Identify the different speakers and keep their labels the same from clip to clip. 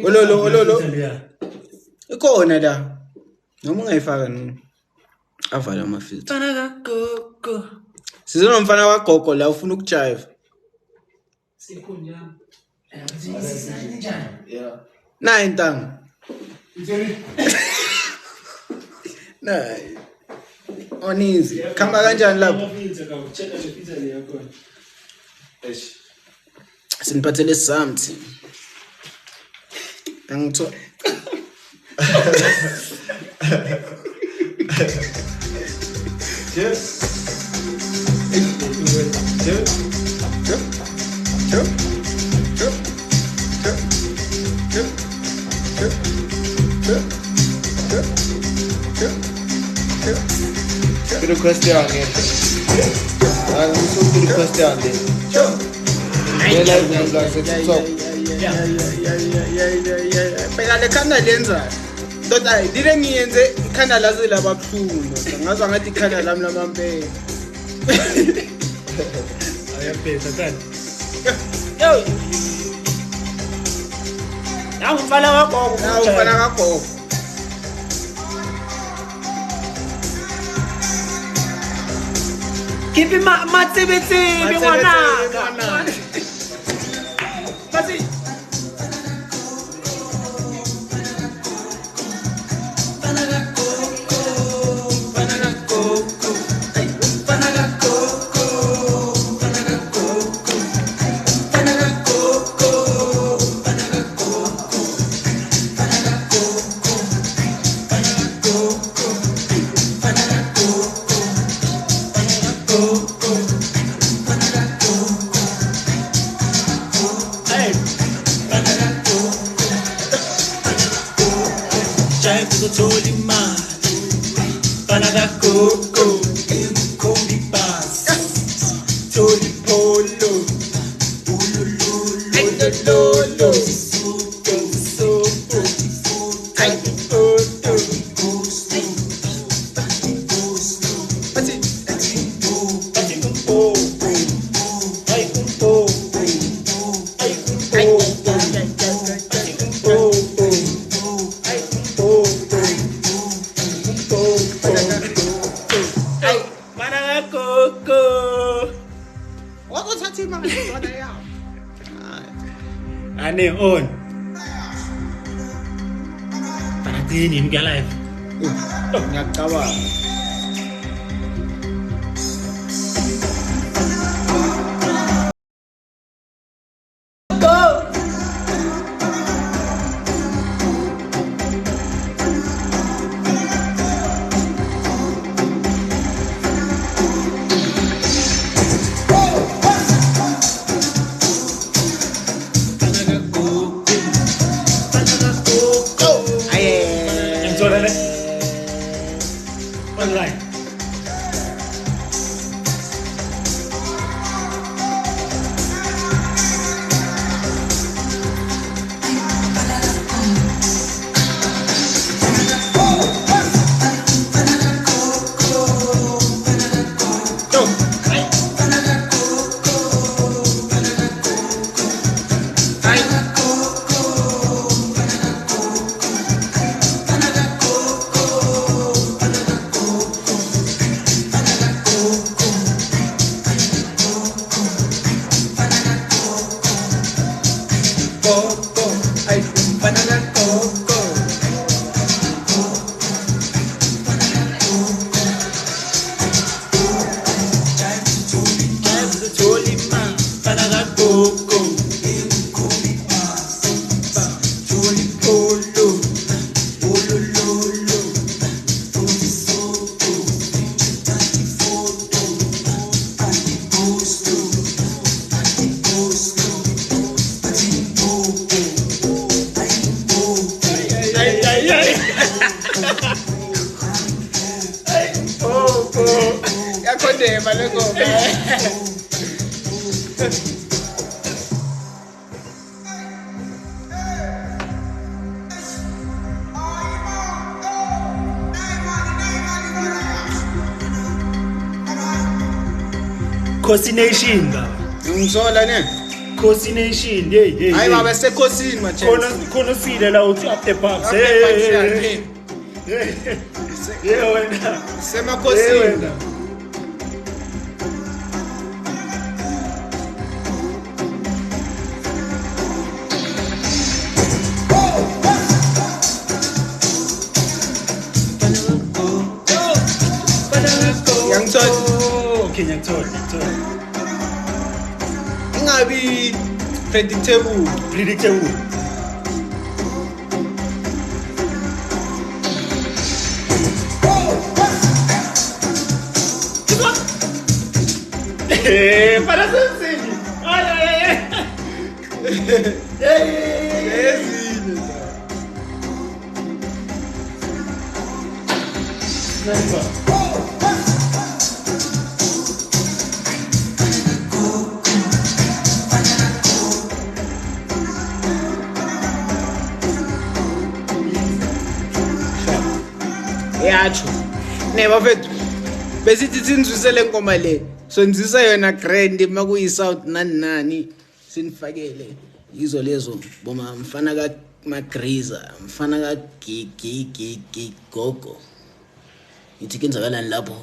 Speaker 1: Ololo. Ikhona la. Noma ungayifaka nini? Avala amafilter.
Speaker 2: Mfana kagogo.
Speaker 1: Sizona umfana kagogo la ufuna ukujive.
Speaker 2: Sikhunjani?
Speaker 1: Yeah. Na intanga. Nayi. Onizi. Khamba kanjani lapho? Siniphathele something. Angitho.
Speaker 3: Pero questione. Sono questione.
Speaker 1: Phela lekhanda lenza. Ndoda dile ngiyenze ikhanda lazi lababhlungu. Ngazwa ngathi ikhanda lami lamampela.
Speaker 2: Ayaphetha kanti. Yo. Nawu mfana kagogo. Keep matsebetse ngwana. Basi. Ane on. Panatini mke live.
Speaker 1: Ngiyacabanga.
Speaker 2: Online.
Speaker 1: Yakodema lengoma.
Speaker 2: Khosi Nation baba.
Speaker 1: Ngizola ne.
Speaker 2: Kosi Nation, hey.
Speaker 1: Hayi baba sekhosini manje.
Speaker 2: Khona sile la uthi up the parks.
Speaker 1: Hey.
Speaker 2: Yeah, wena.
Speaker 1: Semakhosini.
Speaker 2: Okay, ngiyakuthola.
Speaker 1: Ingabi predictable.
Speaker 2: Para sensini. Ay.
Speaker 1: Yacho. Neba mfethu. Besithi sinzwisele ngoma le. Sonzisa yona grand makuyi South nani sinifakele yizo lezo boma mfana ka Magriza mfana ka gigi gogo ithi kenzakalani lapho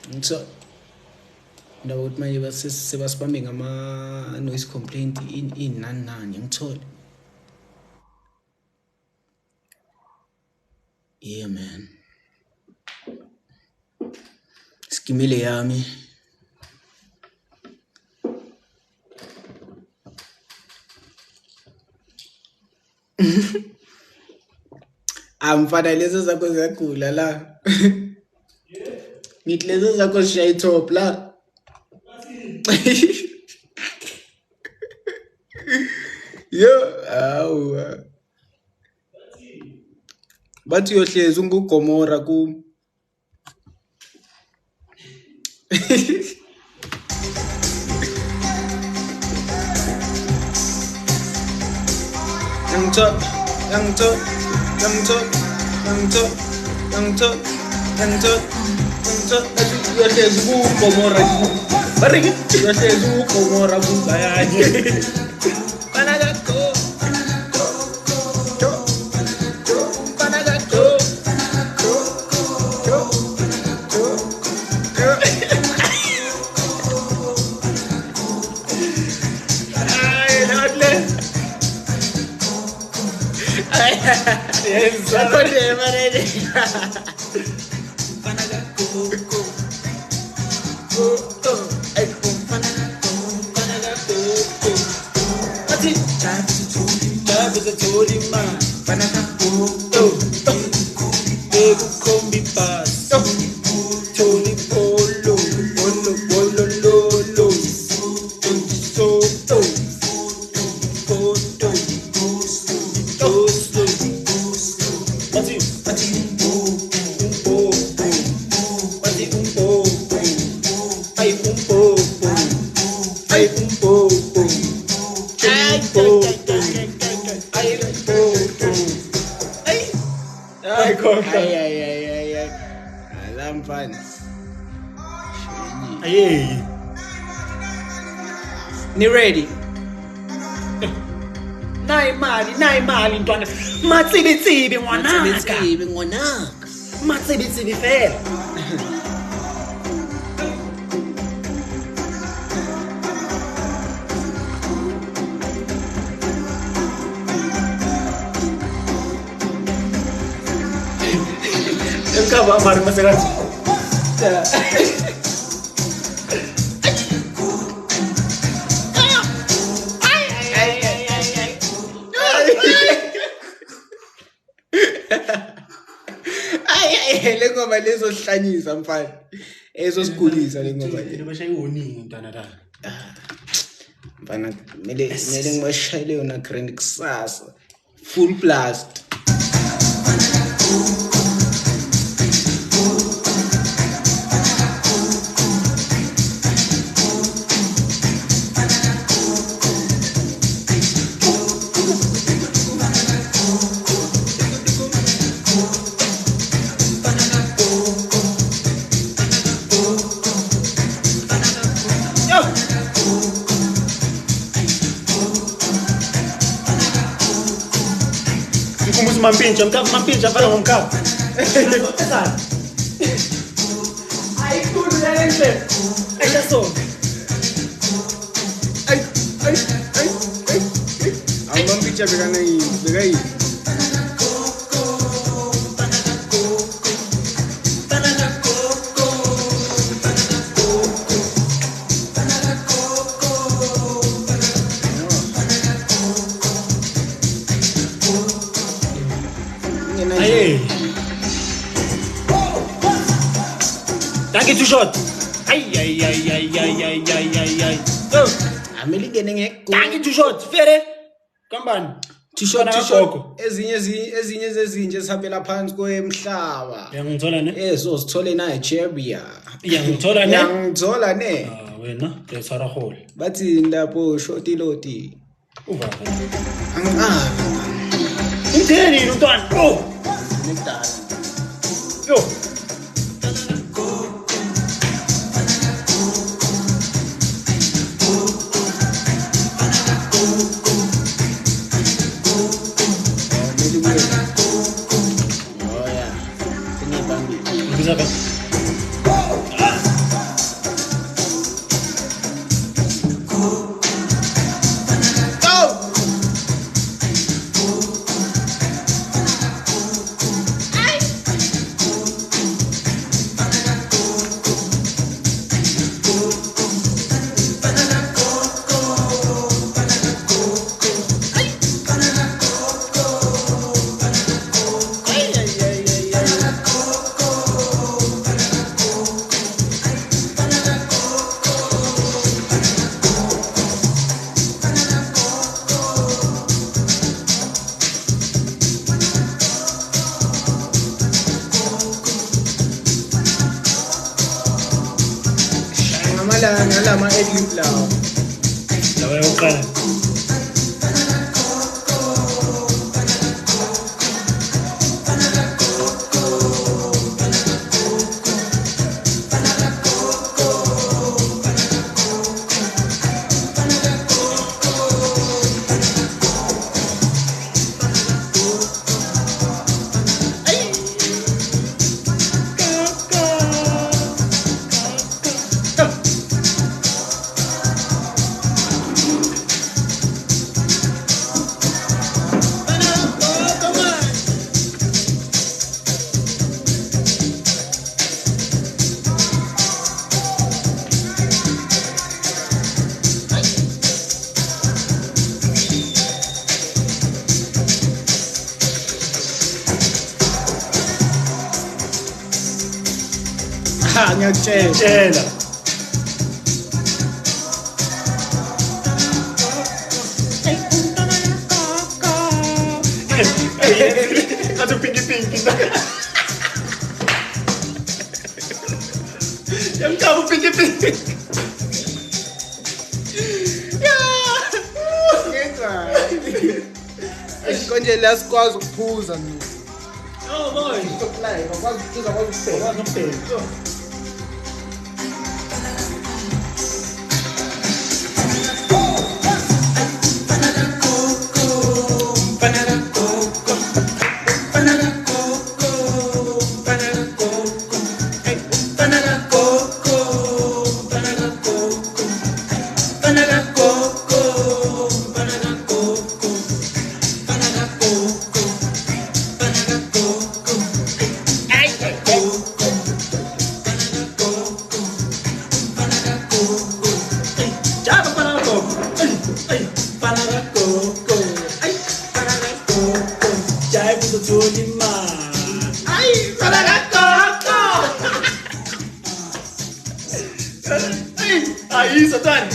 Speaker 1: ngitho ndawo ukuthi manje basibambe ngama noise complaint in nani ngithole yeah man skimile yami amfana lezo zakho ziyagula la ngithi lezo zakho zishaya top la yo awu bathi uyohlezi ungugomora ku uyohlezi ungugomora bariki uyohlezi ungugomora kuzayanye yes, ni ready
Speaker 2: nayi mali ntwana matsibitsibi ngwanaka matsibitsibi fela Engkaba mari masekati
Speaker 1: le ngoba lezo sihlanyisa mfana ezosigulisa le ngoba
Speaker 2: le bashaya iwoningi ntwana la
Speaker 1: mfana mele ngibashayele yona grand kusasa full blast
Speaker 2: umbuzo mampintsha afana ngomkhapha. Ayikhulu le ndlela. Ayasona.
Speaker 1: Ay. Awumampitha bekayini.
Speaker 2: Aye. Danke too short. Ay. Oh,
Speaker 1: Ameli ngene ngekho.
Speaker 2: danke too short. Fere. Kambani.
Speaker 1: T-shirt.
Speaker 2: Gogo.
Speaker 1: Ezinye zezinje esihambela phansi kwemhlaba.
Speaker 2: Uyangithola ne?
Speaker 1: So sithole na eCherbia.
Speaker 2: Uyangithola ne?
Speaker 1: Ngiyangithola ne.
Speaker 2: Ah, wena ngiyasara hole.
Speaker 1: Bathi lapho shoti loti.
Speaker 2: Uva.
Speaker 1: Angazi.
Speaker 2: Utheni umntwana? Oh,
Speaker 1: Nekudala.
Speaker 2: yo. Bisa kan?
Speaker 1: Ngalama edlip lawo.
Speaker 2: Lawa yokuqala.
Speaker 1: Ngiyakutshela.
Speaker 2: Ato pinky. Yang kamu pinky.
Speaker 1: Konje la sikwazi ukuphuza mina.
Speaker 2: Oh boy.
Speaker 1: Live akwazi ukuphuza kwazi ukubheka.
Speaker 2: Aí, Satani.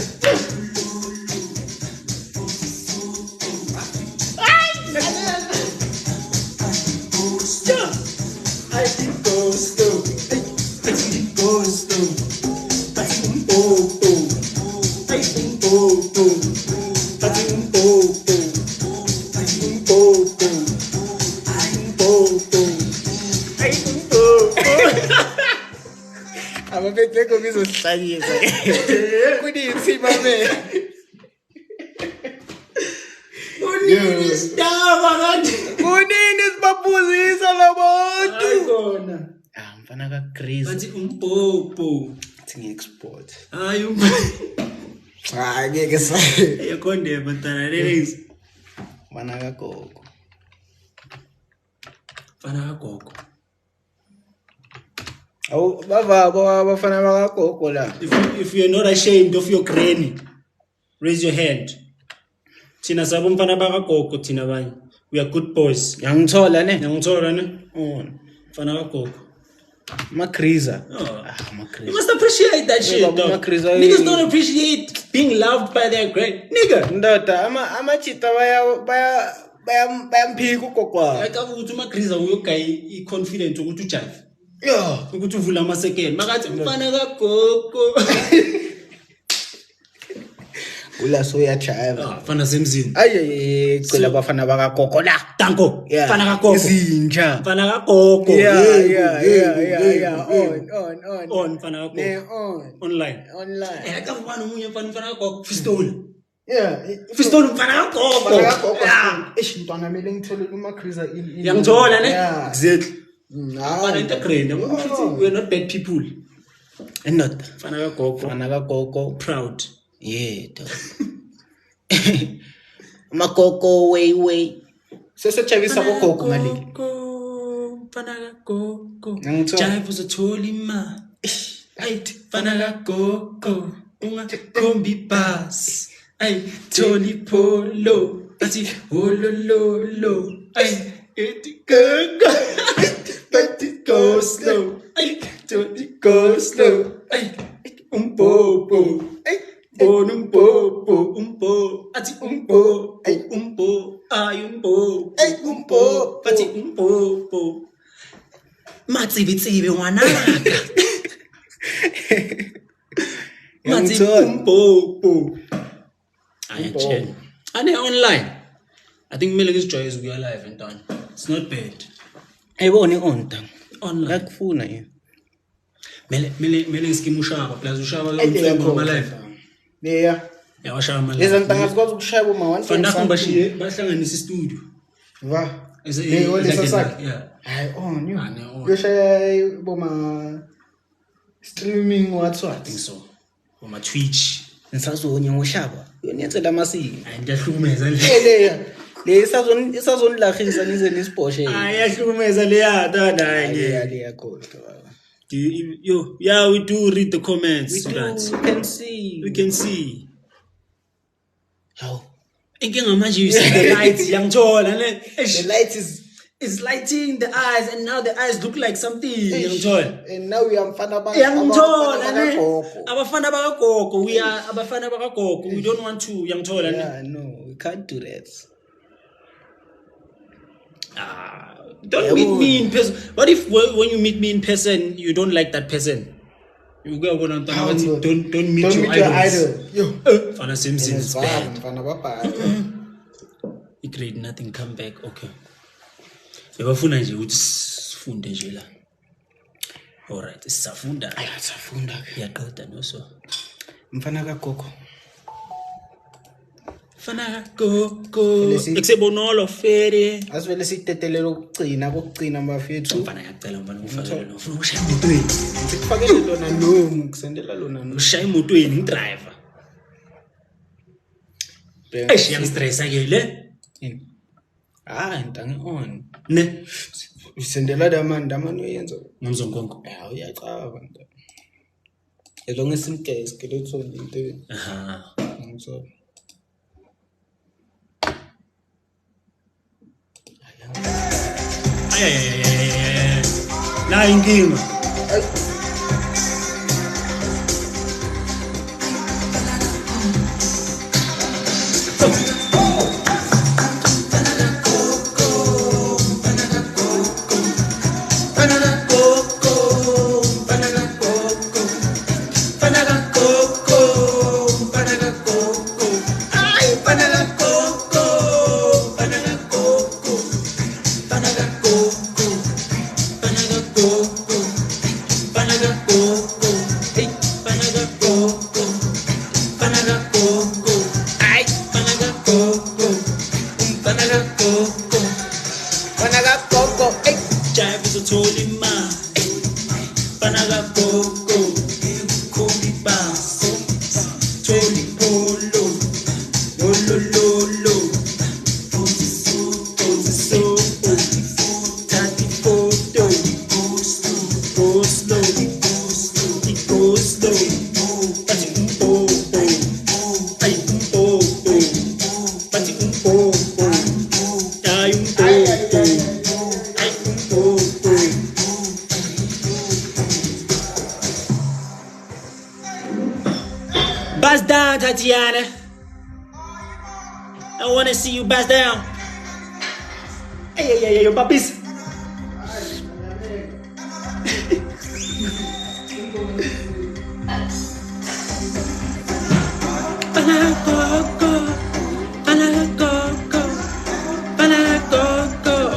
Speaker 1: Abaphethe komizosihlanyisa. Kunisi mame.
Speaker 2: Unini sidaba kanti.
Speaker 1: Kunini
Speaker 2: yona.
Speaker 1: Ah, mfana ka-Chris.
Speaker 2: Bathi umpopo.
Speaker 1: Thi ngi-export.
Speaker 2: Hayi
Speaker 1: Hayi ngeke
Speaker 2: yakhonde bantana ladies.
Speaker 1: mfana kagogo.
Speaker 2: Fana kagogo.
Speaker 1: Awu bavabo abafana bakagogo la.
Speaker 2: If you're not ashamed of your granny, raise your hand. Thina sabo mfana bakagogo thina banye. We are good boys.
Speaker 1: Ngiyangithola ne?
Speaker 2: Ngiyangithola ne? Mfana kagogo.
Speaker 1: Ma-Chriza.
Speaker 2: Oh.
Speaker 1: Ah,
Speaker 2: You
Speaker 1: ma-Chriza.
Speaker 2: must appreciate that shit,
Speaker 1: Babu
Speaker 2: dog.
Speaker 1: Makriza,
Speaker 2: Niggas don't appreciate being loved by their great nigga.
Speaker 1: Ndoda amachita bayamphika ugogo wabo.
Speaker 2: Like ukuthi uMakriza uyogayi i-confident ukuthi ujive.
Speaker 1: Yo.
Speaker 2: Ukuthi uvula amasekeni. Makathi mfana kagogo.
Speaker 1: Ula so uyajive.
Speaker 2: Mfana semzini.
Speaker 1: Aye cela abafana bakagogo la.
Speaker 2: Danko.
Speaker 1: Yeah.
Speaker 2: Mfana kagogo.
Speaker 1: Izinja.
Speaker 2: Mfana kagogo.
Speaker 1: Yeah. On.
Speaker 2: Mfana kagogo.
Speaker 1: Ne on.
Speaker 2: Online. Akavana umunye mfana kagogo. Fistol.
Speaker 1: Yeah.
Speaker 2: Fistol mfana kagogo.
Speaker 1: Mfana kagogo. Mntwana mele ngithole uMakriza in.
Speaker 2: Yangithola ne?
Speaker 1: Yeah.
Speaker 2: Exactly.
Speaker 1: Hayi.
Speaker 2: Mfana integrate. We're not bad people.
Speaker 1: Not.
Speaker 2: Mfana kagogo.
Speaker 1: Mfana kagogo.
Speaker 2: Proud.
Speaker 1: Yeah, dog. Magogo way. Sesechavisa bogogo mali.
Speaker 2: Mfana kagogo.
Speaker 1: Ngithola.
Speaker 2: Jive uzothola imali. Ayithi mfana kagogo. Ungakhombi bus. Ay Tony Polo. Athi holololo. Ay it go slow. Ay Tony go slow. Ay umpopo. Ay umpo. Athi umpo. Ay umpo. Ay umpo. Ay umpo. Athi umpopo. Matsibitsibi ngwanaka. Mathi umpopo. Ayachela. Ane online. I think kumele ngizijoye ukuya live and done. It's not bad.
Speaker 1: Ayibona iOnta.
Speaker 2: Online.
Speaker 1: Ngakufuna yini?
Speaker 2: Mele ngiskima ushaba plus ushaba lo mfembo ama live.
Speaker 1: Yeah.
Speaker 2: Yawashaya ama live.
Speaker 1: Leza ntanga sikwazi ukushaya boma 1.
Speaker 2: Fandakho bashiye bahlanganisa istudio.
Speaker 1: Va.
Speaker 2: Yeah.
Speaker 1: Hayi on you.
Speaker 2: Ane on.
Speaker 1: Kushaya boma streaming
Speaker 2: I think
Speaker 1: what?
Speaker 2: so. Oma Twitch.
Speaker 1: Ngisazonye ngoshaba. Yoniyenzela amasiko.
Speaker 2: Ayihlukumeza le.
Speaker 1: Le isazonilahisa nize nisiboshe.
Speaker 2: Ayihlukumeza le yada nanye.
Speaker 1: Le yakhohlwa.
Speaker 2: Yeah, we do read the comments.
Speaker 1: We
Speaker 2: can see.
Speaker 1: How?
Speaker 2: Inkinga manje you see the lights yangithola ne.
Speaker 1: The light
Speaker 2: It's lighting the eyes and now the eyes look like something yangithola.
Speaker 1: and now we are mfana ba.
Speaker 2: Yangithola ne. Abafana bakagogo we are abafana bakagogo we don't want to yangithola ne.
Speaker 1: Yeah, no, we can't do that.
Speaker 2: Don't meet me in person. What if when you meet me in person you don't like that person? You go on don't meet your idol.
Speaker 1: Yo.
Speaker 2: Fana Simpson is bad.
Speaker 1: Mfana baba.
Speaker 2: You create nothing, come back. Okay. Yabafuna nje ukuthi sifunde nje la. Alright, sisafunda.
Speaker 1: Ayasafunda ke.
Speaker 2: Yaqeda noso.
Speaker 1: Mfana kagogo.
Speaker 2: Fana gogo. Eksebonolo fere.
Speaker 1: Asivele sitetelela ukugcina mafethu.
Speaker 2: Mfana yacela mfana ufakele lo. Ufuna ushaya emotweni.
Speaker 1: Sikufakele lona no, ngikusendela lona no.
Speaker 2: Ushaya emotweni ngidriver. Eish yangstressa ke le.
Speaker 1: Ntangi on.
Speaker 2: Ne.
Speaker 1: Usendela damani uyenza.
Speaker 2: Nomzonkonko.
Speaker 1: Uyacaba nto. Elonge simgesi ke letho into.
Speaker 2: Aha.
Speaker 1: So.
Speaker 2: Ay. La inkinga. Jive is a totally man. gogo kombi baso Toli polo Lolo lolo Posiso Tati photo Go slow Go slow Pati umpopo Ay umpopo Pati umpopo Ay umpopo Ay umpopo Buzz down, Tatiana. I wanna see you buzz down. Hey, yo, puppies.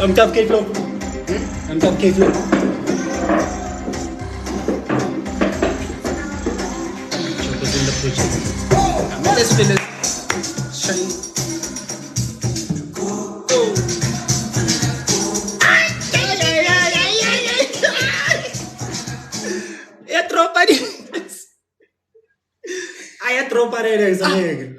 Speaker 2: I'm top K-Flow. I'm top K-Flow.
Speaker 1: Let's feel it. Shine.
Speaker 2: É tropa de... Ai, é tropa de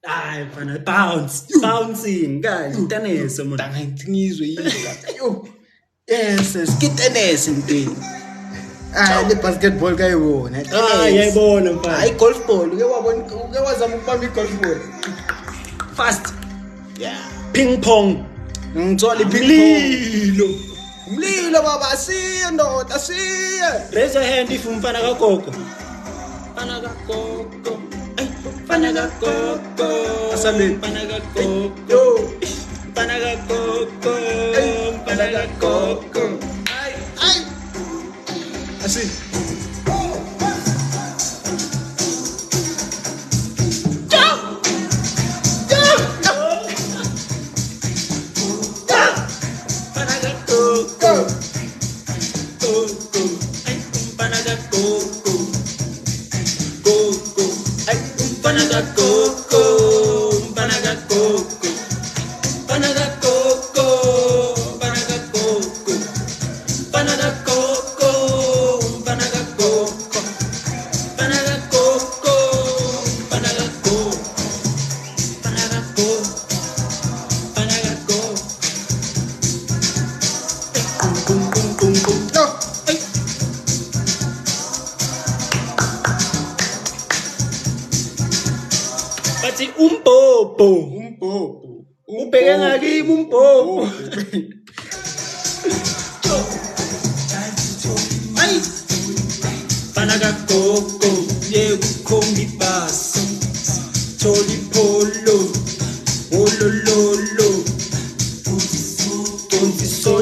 Speaker 2: Ai, pana, bouncing, guys. Tennis, mano.
Speaker 1: Tanga ngizwe yini. Yo. Yes, skitenese ntini. Le basketball kayibona.
Speaker 2: Yayibona mfana.
Speaker 1: Hayi golf ball. Uke wazama ukubamba i-golf ball.
Speaker 2: Fast.
Speaker 1: Yeah.
Speaker 2: Ping pong.
Speaker 1: Ngithola
Speaker 2: Umlilo.
Speaker 1: Umlilo baba siye ndoda siye.
Speaker 2: Raise your hand if umfana kagogo. Mfana kagogo. Ay, mfana kagogo.
Speaker 1: Asameni.
Speaker 2: Mfana kagogo.
Speaker 1: Yo.
Speaker 2: Mfana kagogo.
Speaker 1: Mfana kagogo. Ay. Asi.
Speaker 2: Bathi umpopo. Ubheke ngakimi umpopo. Ay. Mfana kagogo, yekukhomba ibhaso. Toli polo. Olololo. Posiso.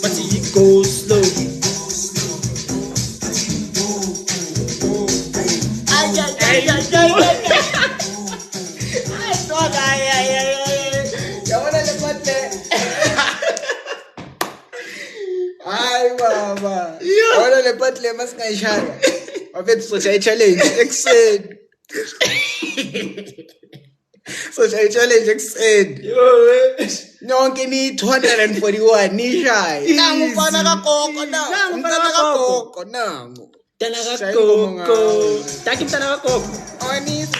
Speaker 2: Bathi go slow.
Speaker 1: Yabona le patle. Hayi baba. Yabona le patle masingayishaya. Wafethu soshaya challenge ekseni. Soshaya challenge ekseni. Nonke ni 241 nishaya. Nangu mfana kagogo na. Mfana kagogo nangu.
Speaker 2: Mfana kagogo. Taki mfana kagogo.
Speaker 1: Awanizi.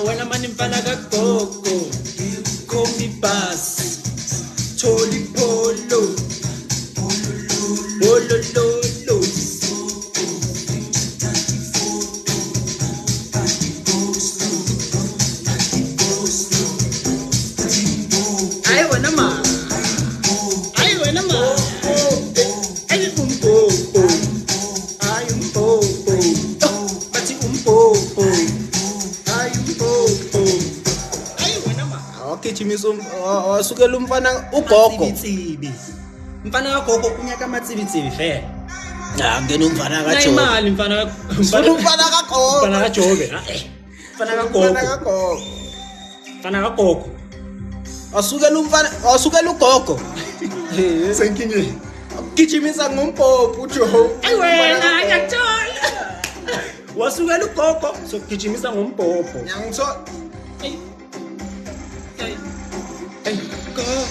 Speaker 2: Wena mani mfana kagogo. Kombi bus. Toli polo. Olololo. Ay, wena ma. Ay, wena ma. Ay, umpopo. Ay, umpopo. Bathi umpopo. Ay, umpopo. Ay, wena ma.
Speaker 1: Awagijimisa wasukela umfana ugogo.
Speaker 2: Tsibi. Mfana kagogo unyaka amatsibitsibi fe.
Speaker 1: Ngena umfana
Speaker 2: Na
Speaker 1: kaJobe.
Speaker 2: imali mfana
Speaker 1: Ufuna umfana kagogo.
Speaker 2: Mfana kaJobe. Mfana kagogo.
Speaker 1: Umfana kagogo.
Speaker 2: Mfana kagogo.
Speaker 1: Wasukela ugogo.
Speaker 2: Senkingeni.
Speaker 1: Gijimisa ngompopo uJobe.
Speaker 2: Ay wena ngiyakuthola. Wasukela ugogo sokugijimisa ngombhobho.
Speaker 1: Ngiyangithola.
Speaker 2: Ay. Ay. Ay. Gogo.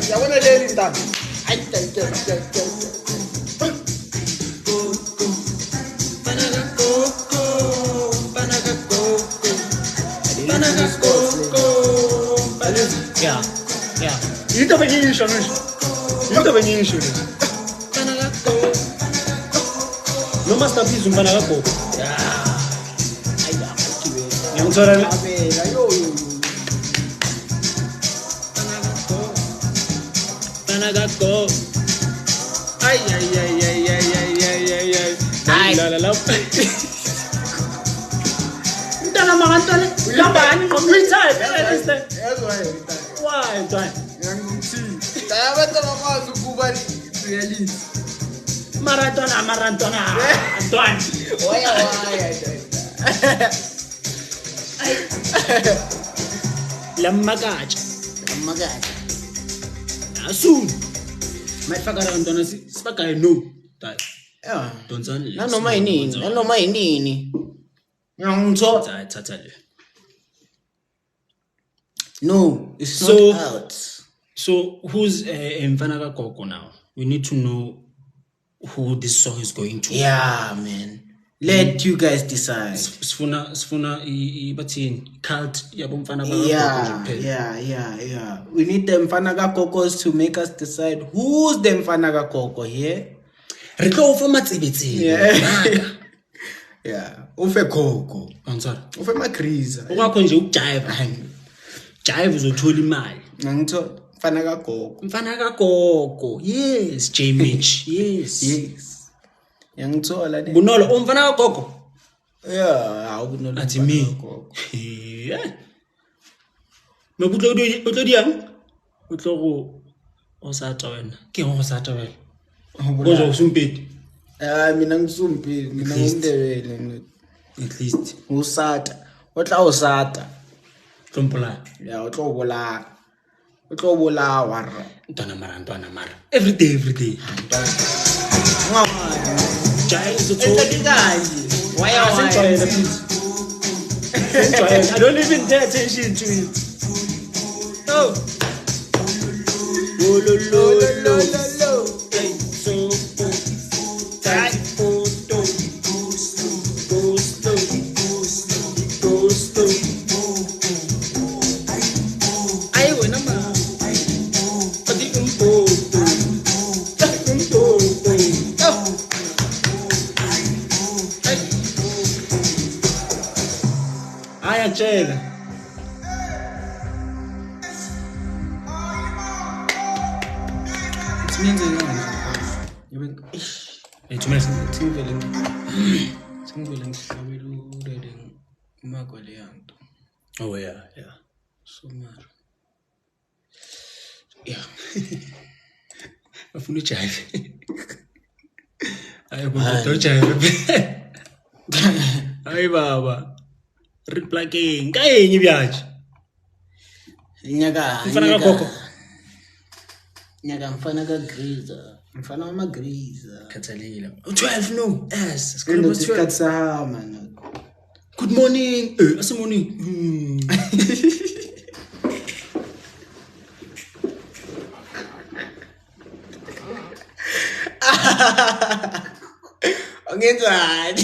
Speaker 1: Yabona leli ntanga.
Speaker 2: Yeah. Into bengisho nje. No masterpiece umfana kagogo. Ngiyangithola le.
Speaker 1: Abela yo.
Speaker 2: Mfana kagogo. Ay. La la. Mntana makantwana. Uyabani ngomritime. Why, Ntwana?
Speaker 1: Abantu abakwazi ukuba realist.
Speaker 2: Maratona. Ntwana.
Speaker 1: Waya.
Speaker 2: Lamakatsha.
Speaker 1: Amagadi.
Speaker 2: Soon. Mayifaka la ntwana sifaka no. Dai.
Speaker 1: Yeah.
Speaker 2: Donsani.
Speaker 1: Nanoma yinini. Ngiyangithola.
Speaker 2: Thatha le.
Speaker 1: No, it's
Speaker 2: So-
Speaker 1: not out.
Speaker 2: So who's Mfana kagogo now? We need to know who this song is going to.
Speaker 1: Yeah, man. Let you guys decide.
Speaker 2: Sifuna bathini cult yabo Mfana kagogo.
Speaker 1: Yeah. We need the Mfana Gogos to make us decide who's the Mfana Gogo here.
Speaker 2: Re tlo fa matsebetsebe.
Speaker 1: Yeah. Ufe Gogo.
Speaker 2: Answer.
Speaker 1: Ufe Makriza.
Speaker 2: Ukwakho nje ukujive. Jive uzothola imali.
Speaker 1: Ngangithola Mfana Gogo.
Speaker 2: Mfana kagogo. Yes, J Mitch. Yes.
Speaker 1: Ngangithola le.
Speaker 2: Bunolo umfana kagogo.
Speaker 1: Yeah, awukunola.
Speaker 2: Athi me. Yeah. Mabutlo diang? Utlo go osata wena. Ke go osata wena. Gozo usumpedi.
Speaker 1: Mina ngisumpi, mina ngumndebele.
Speaker 2: At least
Speaker 1: Usata. Otla usata.
Speaker 2: Trompola.
Speaker 1: Yeah, otlo bolawa.
Speaker 2: Ntwana mara. Every day. Jive uzothola.
Speaker 1: Why?
Speaker 2: I don't even pay attention to it. Oh. Lo. Hey, so tight photo. Go slow. Ay, wena ma. Pati umpoto. Aya tshela. Ethumela.
Speaker 1: Singivele ngihlabela urede magole yanto.
Speaker 2: Oh yeah.
Speaker 1: So mara.
Speaker 2: Yeah. Afuna ujive. Ayi jive. Hayi baba. Replacking. Kayenye byaje.
Speaker 1: Nyaka
Speaker 2: Mfana kagogo.
Speaker 1: Nyaka mfana kaGriza. Mfana wamaGriza.
Speaker 2: Khathalile. 12 no. Yes.
Speaker 1: Kulo
Speaker 2: Sikhuluma 12.
Speaker 1: isikhathi sahamba no.
Speaker 2: Good morning. Ase morning.
Speaker 1: Ongenzani?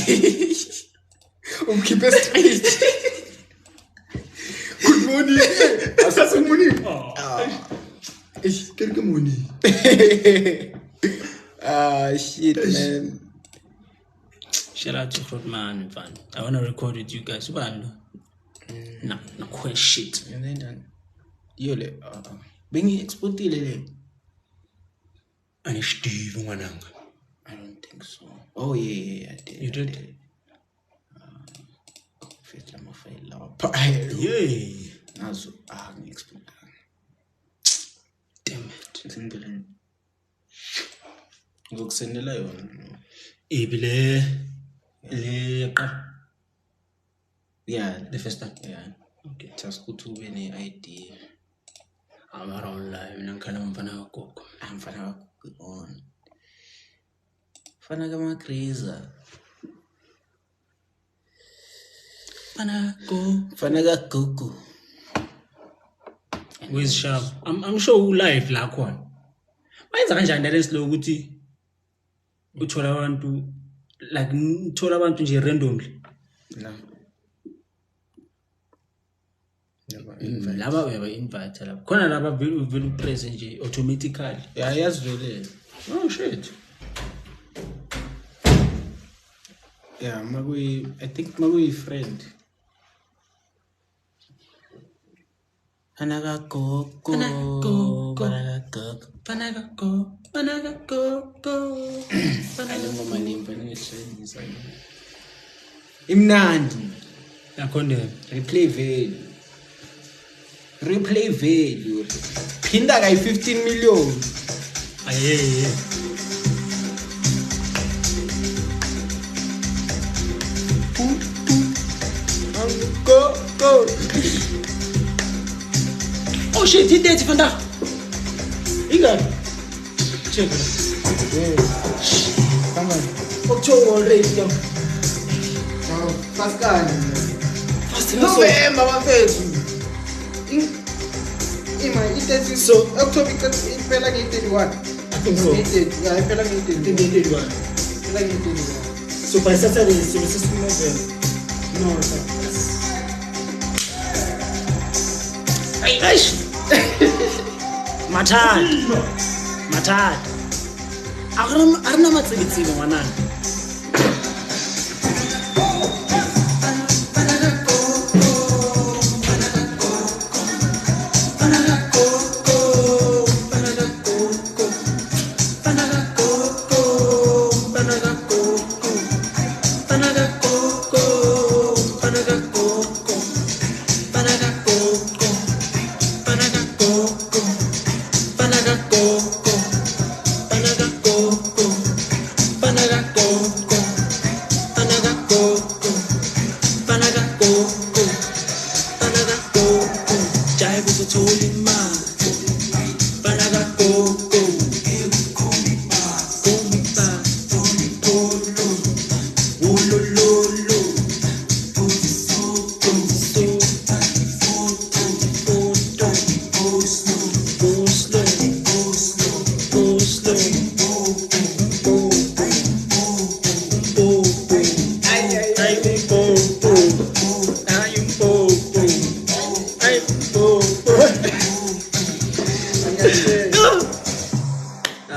Speaker 1: Umkhiphe straight. Good morning. Asase morning.
Speaker 2: Kerke morning.
Speaker 1: Shit, man.
Speaker 2: Shout out to Hotman fan. I want to record with you guys. Ubani? No shit.
Speaker 1: And then yole bengi exportile le.
Speaker 2: Ani Steve ngwananga.
Speaker 1: I don't think so. Oh yeah, I did.
Speaker 2: You did?
Speaker 1: Fetla mafile lawa.
Speaker 2: Yay.
Speaker 1: Nazo ngi-export.
Speaker 2: Damn it.
Speaker 1: Ngizindele. Ngizokusendela yona.
Speaker 2: Ibile le qa.
Speaker 1: Yeah,
Speaker 2: The first time.
Speaker 1: yeah.
Speaker 2: Okay.
Speaker 1: Just ukuthi ube ne-ID.
Speaker 2: I'm around live mina ngikhala umfana kagogo.
Speaker 1: Mfana on. Mfana kaMagriza.
Speaker 2: Mfana
Speaker 1: Mfana kaGugu.
Speaker 2: wezishaba. I'm sure live la khona. Bayenza kanjani le slow ukuthi uthola abantu like uthola abantu nje randomly.
Speaker 1: No.
Speaker 2: Laba uyaba invite lapha. Khona laba vele press nje automatically.
Speaker 1: Yeah, yazivele.
Speaker 2: Oh shit.
Speaker 1: Yeah, I think Magui friend. Panaga go. Ngoma nimfanele imnandi.
Speaker 2: Yakhonde.
Speaker 1: Replay value. Phinda kay 15 million.
Speaker 2: Aye.
Speaker 1: Go.
Speaker 2: Oh shit, he did from that. Igan. Check it.
Speaker 1: Come on.
Speaker 2: October already.
Speaker 1: Pascal.
Speaker 2: Fast
Speaker 1: November bafethu. Itethi so October iphela nge-31.
Speaker 2: I think so.
Speaker 1: Yeah, iphela nge-31. Iphela nge-31.
Speaker 2: So by Saturday, so it's just November. No, sir. Eish. Mathata. Arina matsebetsebe ngwanana.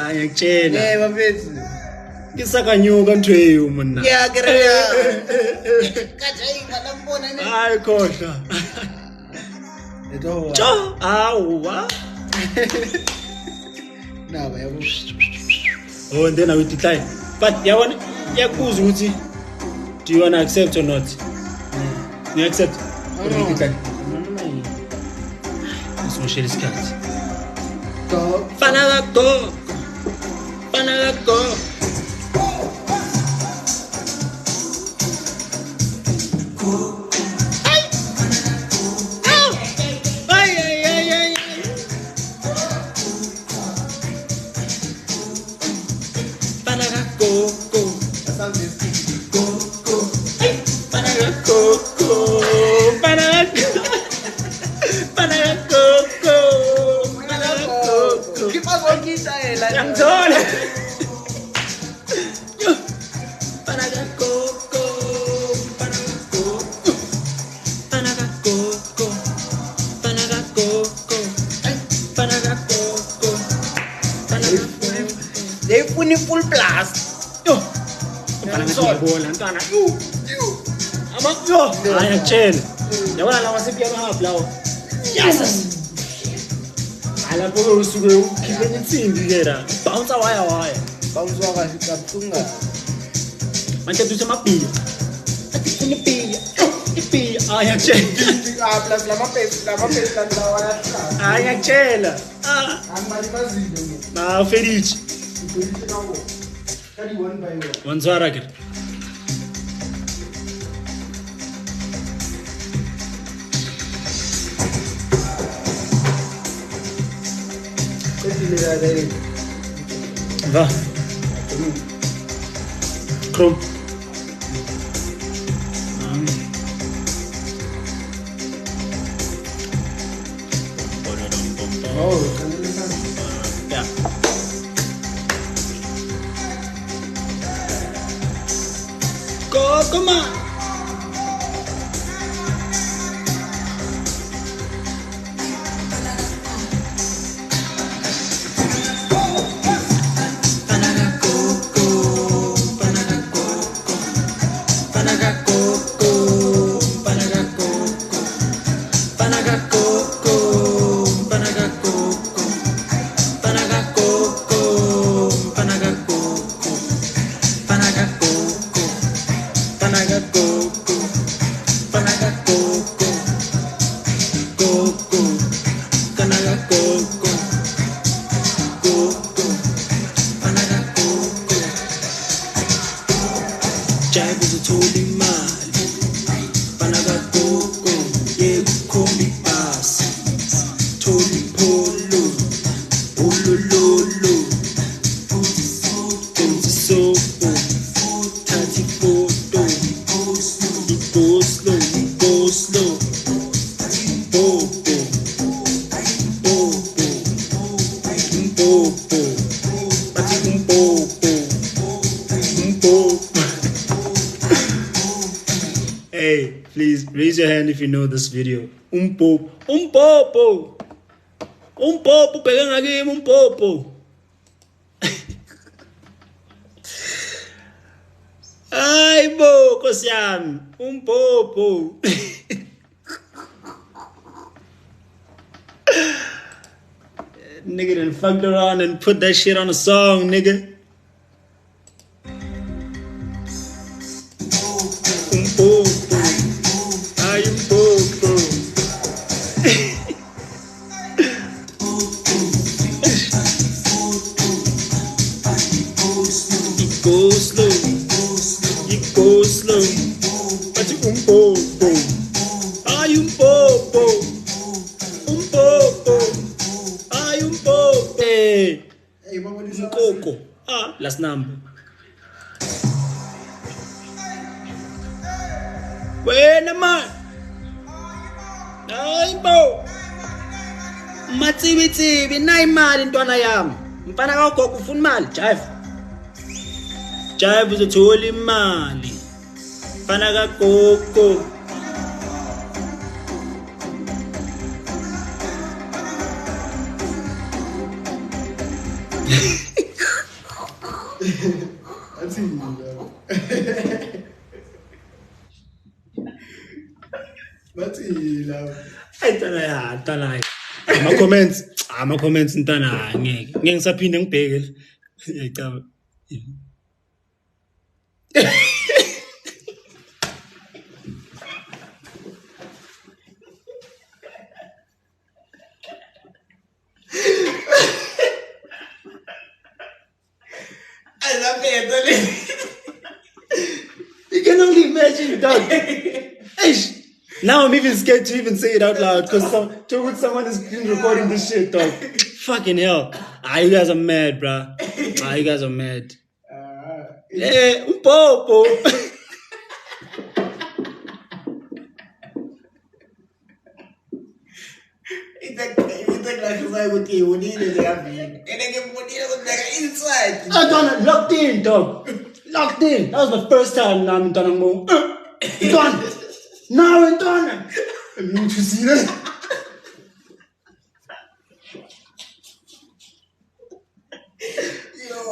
Speaker 2: Ayakutshela.
Speaker 1: Bafethu.
Speaker 2: Kisakanyuka ntweyo mna.
Speaker 1: Yeah, kereya. Kajayi ngalambona ne.
Speaker 2: Hayi khohla.
Speaker 1: Eto.
Speaker 2: Cha, awa.
Speaker 1: Naba yabo.
Speaker 2: Oh, and then I will decline. But yabona yakuza ukuthi do you want to accept or not? You accept? Or you decline? So share this card.
Speaker 1: Go.
Speaker 2: Fanaga go.
Speaker 1: They put in full blast.
Speaker 2: Ayakutshela. Yabona lawa sepiyano half lawo. Yes. Alapho usuke ukhiphe insimbi ke la. Bounce wire.
Speaker 1: Bounce wakahle kabuhlungu.
Speaker 2: Manje duthi amabhiya. Athi ibhiya. Ayakutshela.
Speaker 1: Plus lama pesi lawa yahlala.
Speaker 2: Ayakutshela.
Speaker 1: Angibalizile nje.
Speaker 2: Na Ferichi.
Speaker 1: Uphilise nawo. Kali one by one.
Speaker 2: Wanzwara ke. Va. Chrome.
Speaker 3: Oh,
Speaker 2: Yeah. Go, come on. Jive is a totally mad. Panaga Coco, yeah, call me pass. Totally polo, olololo. Twenty sopo, 30 photo. It goes slow, it goes slow. Bobo, bobo, bobo, pati bobo, bobo. Hey, please raise your hand if you know this video. Popo. Popo, pegang lagi Popo. Ay, bo, kosyam. Popo. Nigga done fucked around and put that shit on a song, nigga. Popo. Ay, Popo. It goes slow. It goes slow. But you Popo. Ay, Popo. Popo. Ay, Popo. Hey.
Speaker 3: hey, what would you
Speaker 2: Coco. Ah, last number. Wena man. Hayibo. Matsibitsibi nayi imali ntwana yami. Mfana kagogo ufuna imali, Jive. Jive uzothola imali. Mfana kagogo.
Speaker 3: That's easy, though. That's easy, though.
Speaker 2: Ay ntwana. Ama-comments ntwana ngeke ngisaphinde ngibheke. Ngiyacaba.
Speaker 1: I love it.
Speaker 2: You can only imagine, dog. Eish. Now I'm even scared to even say it out loud because someone is recording this shit, dog. Fucking hell. You guys are mad, bruh. You guys are mad. Yeah, Popo.
Speaker 1: Inside.
Speaker 2: I done locked in, dog. Locked in. That was the first time I'm done. Done. Now I'm done. You need to see that?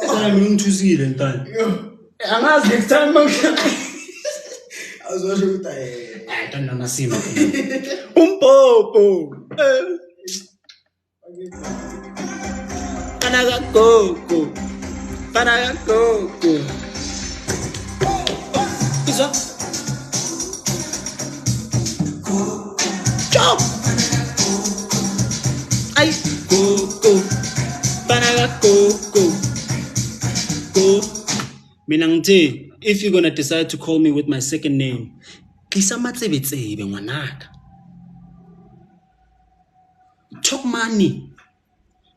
Speaker 2: I'm going to see it, done. I'm asked next time.
Speaker 1: I was watching with that.
Speaker 2: I don't know, see me. Popo. Panaga Coco. Is up. Chop. Ay, Coco. Panaga Coco. Minangti, if you're gonna decide to call me with my second name, Kisa Matsebetsebe ngwanaka. Talk money.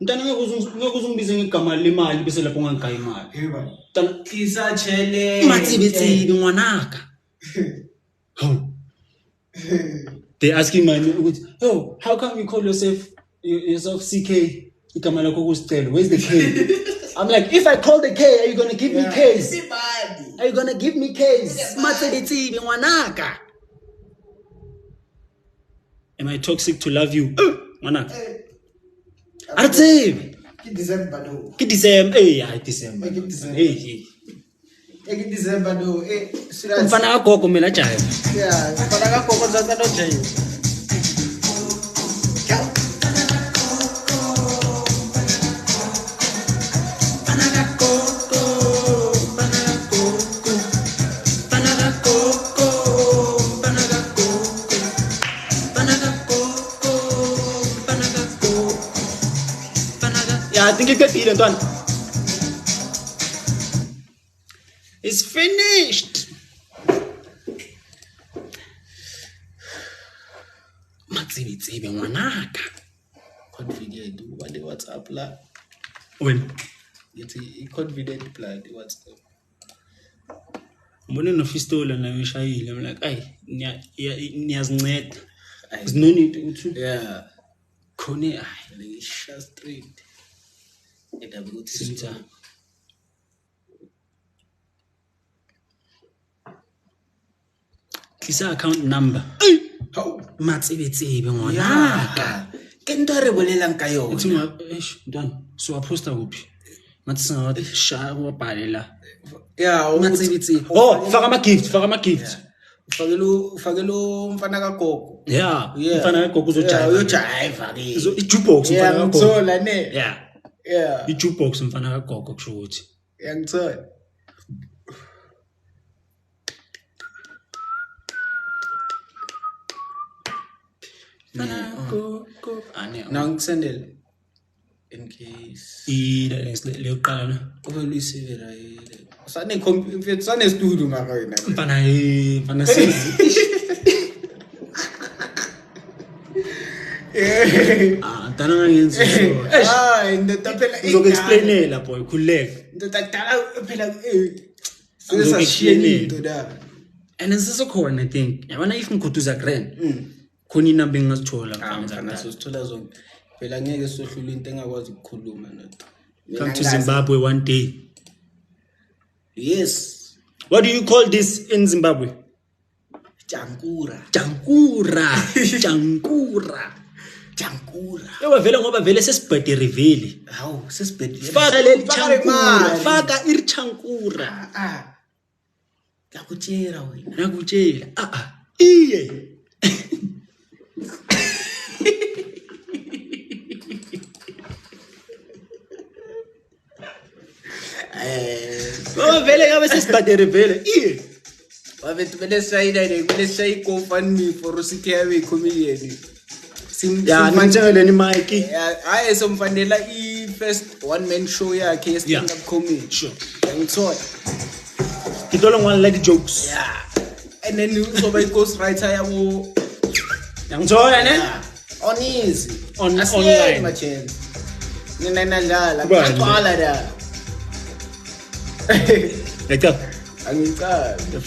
Speaker 2: Ntana ngekuzungibise ngegama lemali bese lapho ngangikaya imali.
Speaker 1: Kisa chele.
Speaker 2: Matsebetsebe ngwanaka. Oh. They're asking my name, oh, how come you call yourself You're of CK. Where's the K? I'm like, if I call the K, are you gonna give me K's? Are you gonna give me K's? Am I toxic to love you? Ngwanaka. Artsebe.
Speaker 3: Ke December no.
Speaker 2: Ke December. December.
Speaker 3: Ke December.
Speaker 2: Hey.
Speaker 3: Ke December no. Serious.
Speaker 2: Umfana kagogo mina jayo.
Speaker 3: Yeah, mfana kagogo zaza no jayo.
Speaker 2: I think it get done. It's finished. Matsibi ngwanaka.
Speaker 1: Confident. What the WhatsApp la?
Speaker 2: When?
Speaker 1: It's a confident plan. The WhatsApp.
Speaker 2: Mbona nofistola na ngishayile. I'm like, ay, niyazinceda. There's no need to.
Speaker 1: Yeah. Khone ay le sha straight. Eta bukuthi
Speaker 2: Sinta. Kisa account number.
Speaker 1: How?
Speaker 2: Matsibi ngwanaka.
Speaker 1: Yeah. Ke ntwa re bolelang ka yona.
Speaker 2: Uthuma done. So I posta kuphi? Mathi singathi sha wabhalela.
Speaker 1: Yeah,
Speaker 2: Matsibi. Oh, faka ama gift.
Speaker 1: Ufakelo mfana kagogo.
Speaker 2: Yeah. Mfana kagogo uzojiva.
Speaker 1: Uyojiva ke.
Speaker 2: So i-jukebox mfana kagogo.
Speaker 1: Ngithola ne.
Speaker 2: Yeah.
Speaker 1: Yeah.
Speaker 2: I-jukebox mfana kagogo kusho ukuthi.
Speaker 1: Ngithola.
Speaker 2: Go. Ane.
Speaker 1: Now ngisendele in case
Speaker 2: Le uqala na.
Speaker 1: ube luyisivera yile. Sane studio mara wena.
Speaker 2: Mfana sezi. Tana ngenzi so.
Speaker 1: Ndoda phela
Speaker 2: Ngizokuexplainela boy, khuleka.
Speaker 1: ndoda dala phela
Speaker 2: Ngizoku-explainela.
Speaker 1: ndoda.
Speaker 2: And sesikhona I think. Yabona if ngikhuduza grand. Khona inamba engazithola
Speaker 1: Mfana sosithola zonke. Phela ngeke sohlula into engakwazi ukukhuluma nodwa.
Speaker 2: Come to Zimbabwe one day.
Speaker 1: Yes.
Speaker 2: What do you call this in Zimbabwe?
Speaker 1: Jankura.
Speaker 2: Ewa vele ngoba vele sesibhede reveal.
Speaker 1: Hawu sesibhedlela.
Speaker 2: Faka leli chankura, faka irichankura.
Speaker 1: Ngakutshela wena.
Speaker 2: Nakutshela. Iye. Ngoba vele ngabe sesibhede reveal. Iye.
Speaker 1: Wabethu bele shayi GoFundMe for usithi yabe comedian.
Speaker 2: Ya ngitshela ni Mike.
Speaker 1: Hayi somfanela i-first one man show yakhe stand up comedy.
Speaker 2: Sure.
Speaker 1: Ngithola.
Speaker 2: Kitolo ngwana like jokes.
Speaker 1: Yeah. And then uzoba i-ghostwriter yabo.
Speaker 2: Ngithola ne?
Speaker 1: On easy.
Speaker 2: Online.
Speaker 1: Machance. Nina nalala.
Speaker 2: Ubani?
Speaker 1: Ngaqala la.
Speaker 2: Like that.
Speaker 1: Angicala.
Speaker 2: The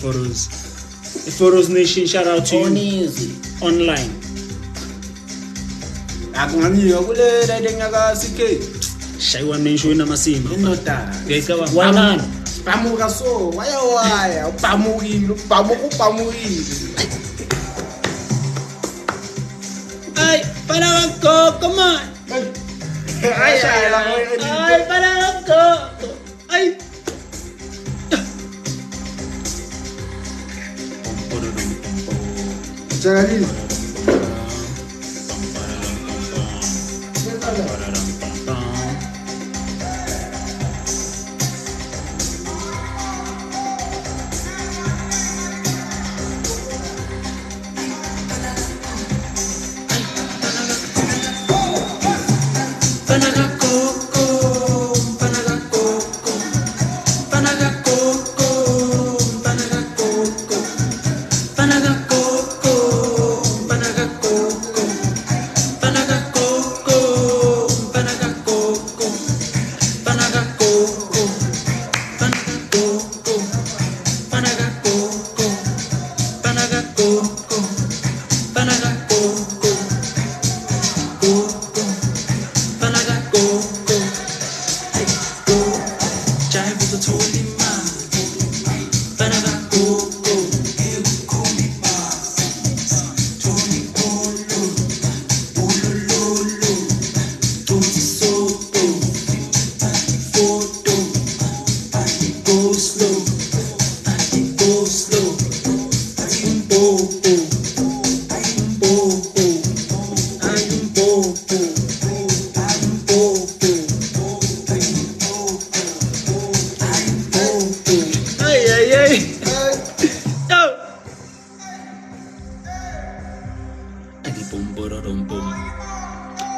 Speaker 2: photos nation, shout out to
Speaker 1: On
Speaker 2: you.
Speaker 1: easy.
Speaker 2: Online.
Speaker 1: Akungangiyo kule lento nyaka CK.
Speaker 2: Shaywa nensho namasima.
Speaker 1: Indoda.
Speaker 2: Ngiyicaba wanana.
Speaker 1: Bamuka so waya ubhamukile.
Speaker 2: Ay, para go, come on. Ay, para go. Ay.
Speaker 3: Janganini.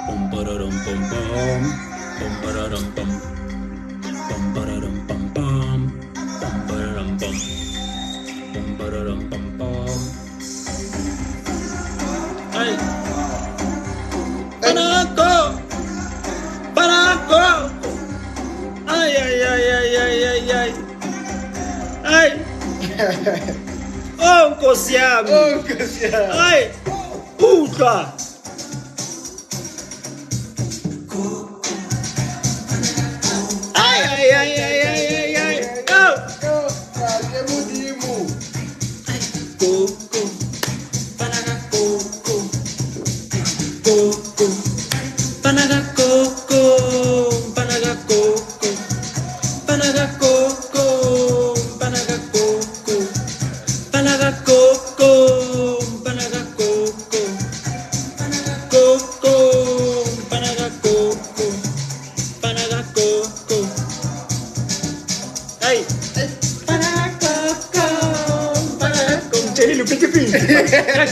Speaker 2: Bum pararam bum bum. Bum pararam bum. Bum pararam bum bum. Bum pararam bum. Bum pararam bum bum. Ay. Panako. Panako. Ay ay ay ay ay ay ay. Ay. Oh, Nkosi yami.
Speaker 3: Oh, Nkosi yami.
Speaker 2: Ay. Uhlwa. Ay ay ay ay ay ay ay. Oh.
Speaker 3: Kahle mudimu.
Speaker 2: Coco. Panaga coco. Coco. Panaga coco. Panaga coco. Panaga coco. Panaga coco. Panaga coco. Panaga coco. Panaga coco. Panaga coco. Panaga coco. Ay. Panaga coco. Panaga coco. Tsheli uphethe phi?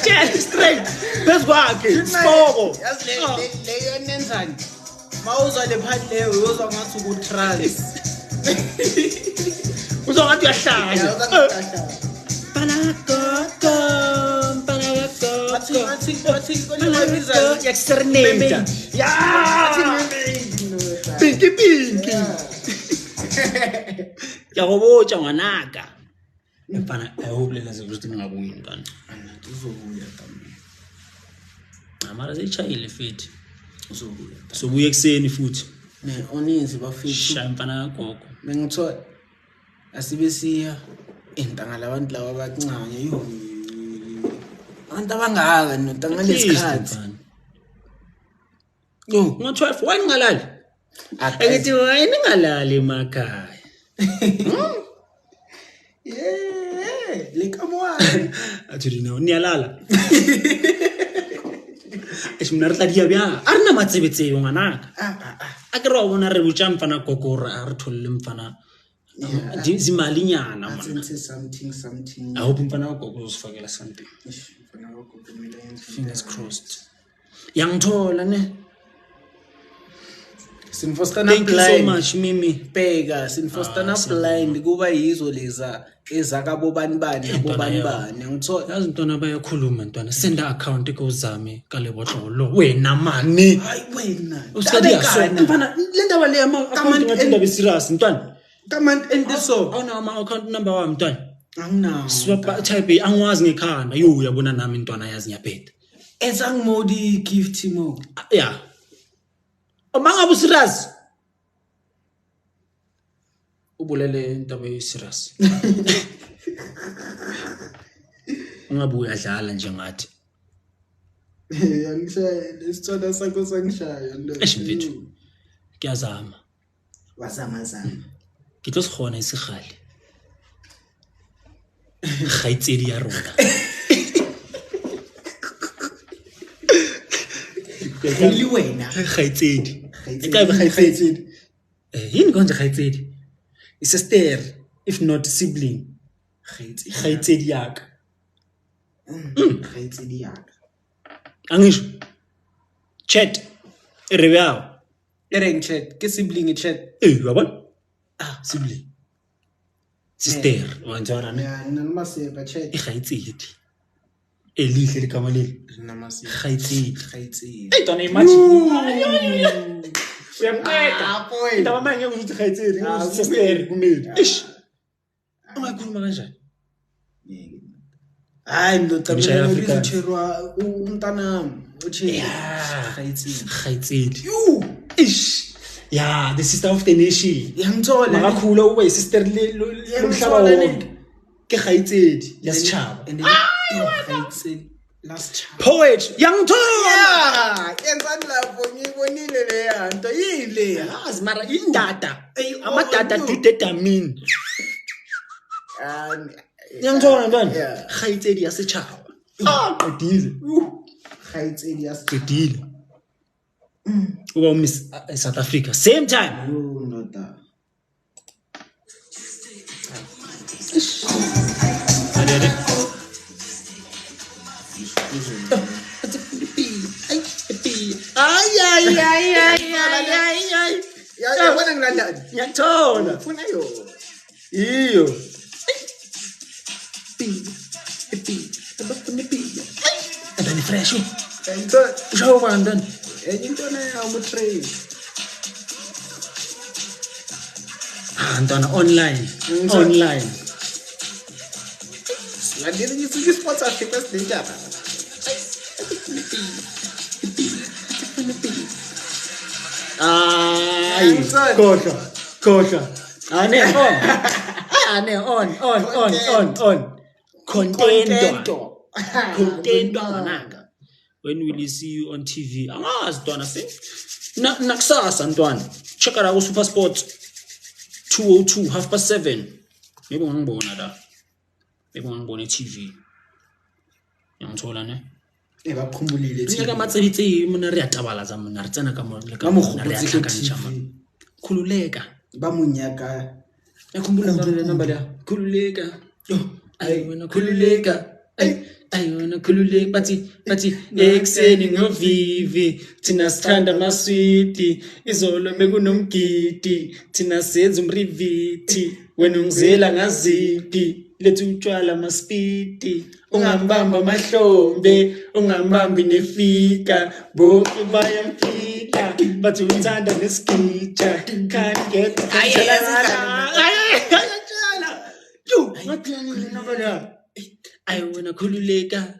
Speaker 2: Tsheli straight. Phezu kwakhe. Siboko.
Speaker 1: Yazi leyo nenzani mawuzwa le part leyo uyozwa ngathi ukutrans
Speaker 2: Uzwa ngathi uyahlanya.
Speaker 1: yazi
Speaker 2: Panaga coco. Panaga coco.
Speaker 1: ngathi kolemiza
Speaker 2: Yakuserenade. Ya. Pinky pinky. Yakubotsha ngwanaka. Mfana ayobulela ukuthi ningabuyi ntwana.
Speaker 1: uzobuya
Speaker 2: Amara sechayile fithi.
Speaker 1: uzobuya
Speaker 2: Sobuye ekseni futhi.
Speaker 1: ne oninzi bafithu
Speaker 2: Shaya mfana kagogo.
Speaker 1: bengithola asibe siya intanga labantu laba abancane yo abantu abangaka notanga lesikhathi yo
Speaker 2: Ngo-12 why ningalali? Akithi why ningalali emakhaya?
Speaker 1: yeah lekamwani
Speaker 2: Athi dina niyalala. Mina re tla dia bya. A rena matsebetsebe ngwanaka. A ke re bona re botsa mfana kokora a re tholle mfana. Zimalinyana mfana.
Speaker 1: something
Speaker 2: I hope mfana gogo uzifakela something.
Speaker 1: fingers crossed
Speaker 2: Yangithola ne.
Speaker 1: sinfostana
Speaker 2: Thank you so
Speaker 1: blind
Speaker 2: much Mimi.
Speaker 1: bheka sinfostana blind kuba yizo leza ezakabo bani ngithola
Speaker 2: Yazi ntwana bayakhuluma ntwana senda account ekuzame kale botlolo wena mani.
Speaker 1: hayi wena
Speaker 2: Usikadi yaso mfana le ndaba le ama account ngathi ndaba serious ntwana.
Speaker 1: come on end this so
Speaker 2: Awuna ama account number wami ntwana.
Speaker 1: anginawo
Speaker 2: Swap type angwazi ngekhanda yo uyabona nami ntwana yazi ngiyaphetha.
Speaker 1: ezangimodi gift mo
Speaker 2: Yeah. Omanga serious. Ubulele intaba ye serious. Ungabe uyadlala nje ngathi.
Speaker 1: yangishaya lesithola sakho sangishaya ndo
Speaker 2: Eshimfethu. Kuyazama.
Speaker 1: wazama
Speaker 2: Ke khona isikhali. Khaitsedi ya rona.
Speaker 1: really wena
Speaker 2: Khaitsedi. Ekabe khaitsedi. Yini konje khaitsedi? Is sister if not sibling. Khaitsedi yaka.
Speaker 1: khaitsedi yaka
Speaker 2: Angisho. Chat. Erebeawo.
Speaker 1: ereng chat ke sibling chat
Speaker 2: Yabona? Sibling. Sister, wanjana ne?
Speaker 1: ya namasepa chat
Speaker 2: Khaitsedi. Elihle ligama leli.
Speaker 1: namasepa
Speaker 2: Khaitsedi.
Speaker 1: khaitsedi
Speaker 2: Tona imagine. Uyamqeda.
Speaker 1: boy
Speaker 2: Indaba manje ukuthi khaitsedi, ukuthi sister kumeli. Eish. Ungakhuluma kanjani?
Speaker 1: hayi
Speaker 2: Ngishaya
Speaker 1: ndocabela
Speaker 2: Afrikaans.
Speaker 1: ngizitherwa umntanami uthi
Speaker 2: Yeah.
Speaker 1: khaitsedi
Speaker 2: Khaitsedi.
Speaker 1: you
Speaker 2: Ish. Yeah, the sister of the nation.
Speaker 1: yangithola
Speaker 2: Makakhula ube sister lomhlaba wonke. Ke khaitsedi yasitshaba.
Speaker 1: and khaitsedi last child
Speaker 2: Poet yangithola.
Speaker 1: yenzani lapho ngibonile le yanto yini le
Speaker 2: Yazi mara indada.
Speaker 1: Ey,
Speaker 2: Amadada
Speaker 1: oh,
Speaker 2: do determine.
Speaker 1: and
Speaker 2: Yangithola ntwana.
Speaker 1: Yeah.
Speaker 2: Khaitsedi yasitshaba. Qedile.
Speaker 1: khaitsedi yas
Speaker 2: Qedile. Uba Miss South Africa same time.
Speaker 1: ndoda
Speaker 2: Ay
Speaker 1: Yabona ngilandani?
Speaker 2: Ngiyathola.
Speaker 1: Ufuna yona.
Speaker 2: Iyo. Ndani fresh. Ushawo bandani.
Speaker 1: Enye into nayo umutrain.
Speaker 2: Ntwana online.
Speaker 1: Landile ngithi sponsorship esidentaba.
Speaker 2: Ay, khohlwa. On. Contento mananga. When will you see you on TV? Angazi ntwana see. Nakusasa ntwana. Check out Super Sports 202 7:30. Maybe ngibona la. Maybe ngibona TV. Ngiyangithola ne.
Speaker 1: Baphumulile
Speaker 2: thi. Nika matsebitse mona re atabala za mona re tsena ka mona le ka mona re atlaka nchama. Khululeka.
Speaker 1: Ba munyaka.
Speaker 2: Yakhumbula ngale number la. Khululeka. Ay wena khululeka. Ay wena khululeka bathi ekseni ngovivi thina sithanda maswiti izolo bekunomgidi thina senza umrivithi wena ungizela ngaziphi lethu utshwala maspiti ungambamba amahlombe ungambambi nefika bonke bayamfika bathi uthanda nesigija can't get I wanna khululeka.